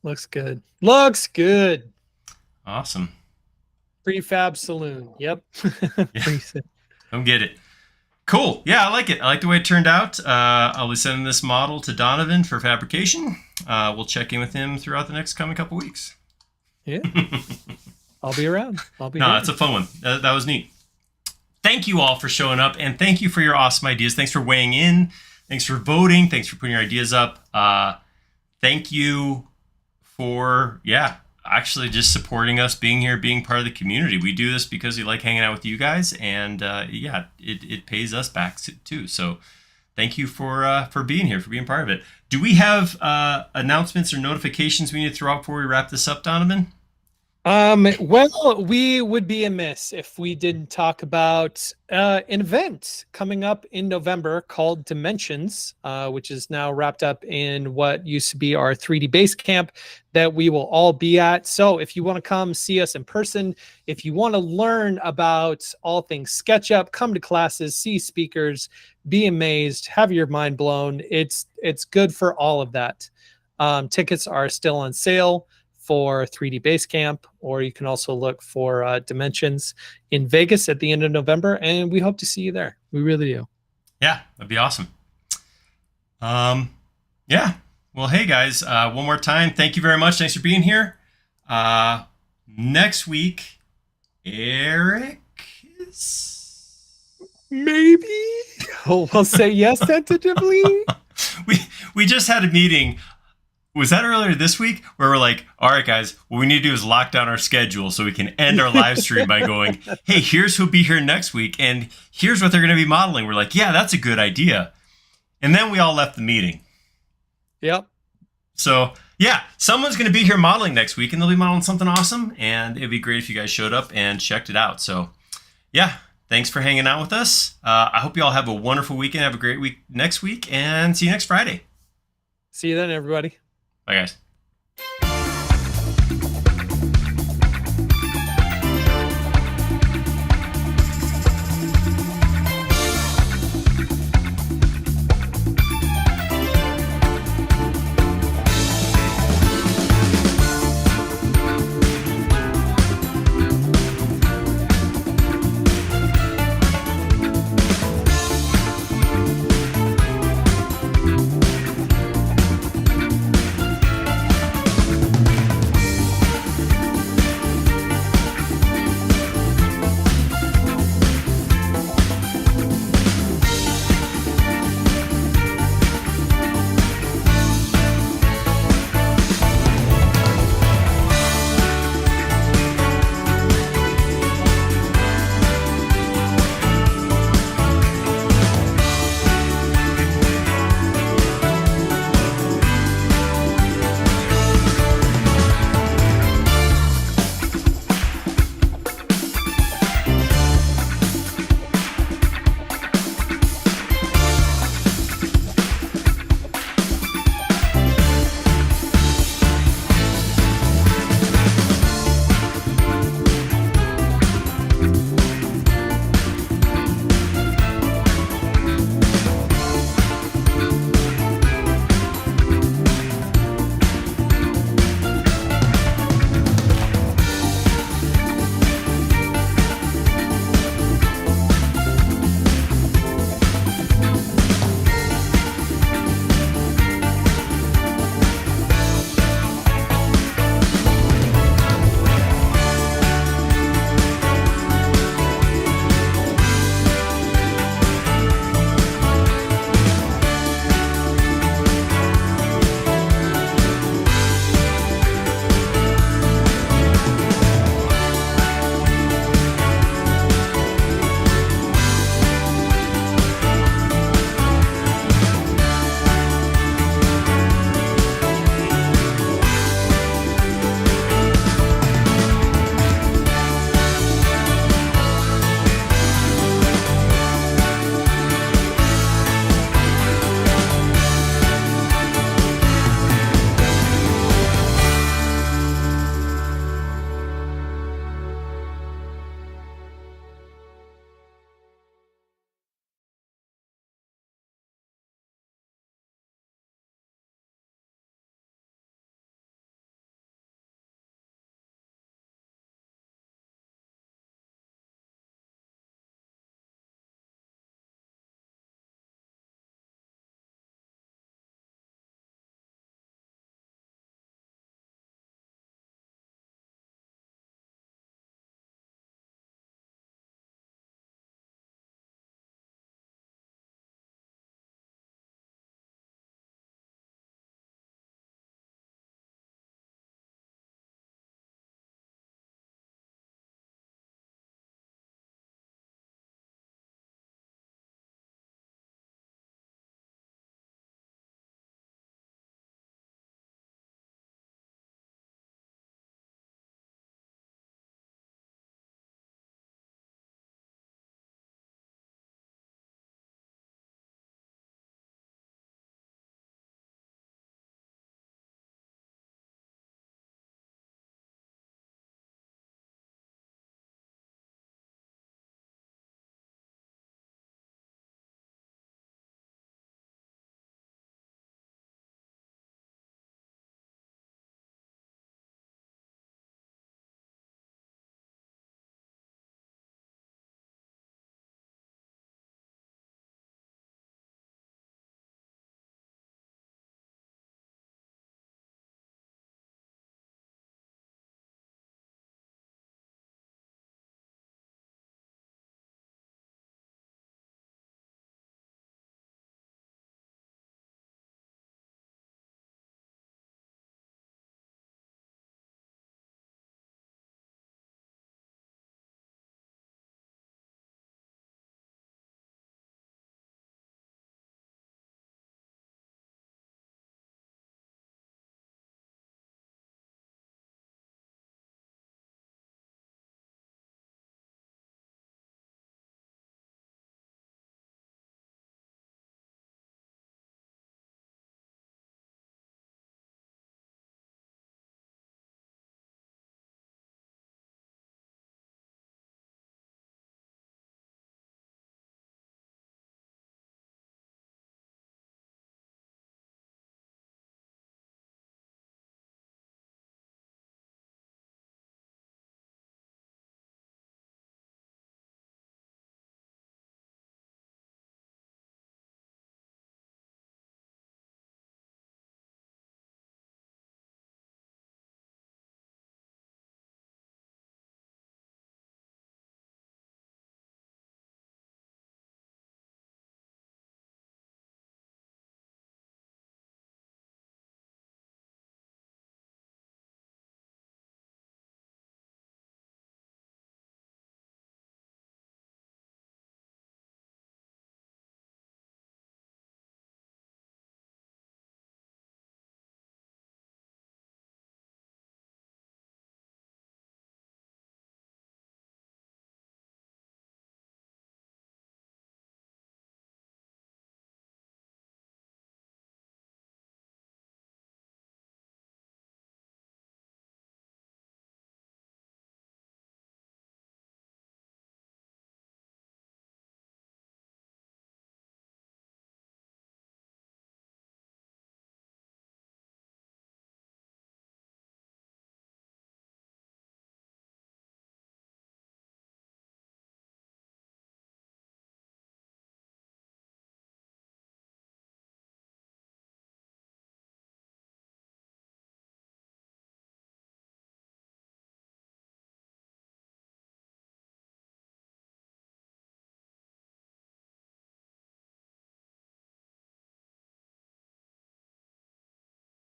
Looks good. Looks good. Awesome. Prefab saloon. Yep. Yeah. Come get it. Cool. Yeah, I like it. I like the way it turned out. I'll be sending this model to Donovan for fabrication. We'll check in with him throughout the next coming couple weeks. Yeah. I'll be around. No, it's a fun one. That was neat. Thank you all for showing up, and thank you for your awesome ideas. Thanks for weighing in. Thanks for voting. Thanks for putting your ideas up. Thank you for, actually just supporting us, being here, being part of the community. We do this because we like hanging out with you guys, and it pays us back too. So thank you for being here, for being part of it. Do we have announcements or notifications we need to throw out before we wrap this up, Donovan? Well, we would be amiss if we didn't talk about an event coming up in November called Dimensions, which is now wrapped up in what used to be our 3D base camp that we will all be at. So if you want to come see us in person, if you want to learn about all things SketchUp, come to classes, see speakers, be amazed, have your mind blown. It's good for all of that. Tickets are still on sale for 3D Basecamp, or you can also look for Dimensions in Vegas at the end of November, and we hope to see you there. We really do. Yeah, that'd be awesome. Yeah. Well, hey guys, one more time, thank you very much. Thanks for being here. Next week, Eric is maybe. We'll say yes tentatively. we just had a meeting. Was that earlier this week where we're like, all right, guys, what we need to do is lock down our schedule so we can end our live stream by going, hey, here's who'll be here next week, and here's what they're going to be modeling. We're like, yeah, that's a good idea. And then we all left the meeting. Yep. So, yeah, someone's going to be here modeling next week, and they'll be modeling something awesome, and it'd be great if you guys showed up and checked it out. So, yeah, thanks for hanging out with us. I hope you all have a wonderful weekend. Have a great week next week, and see you next Friday. See you then, everybody. Bye, guys.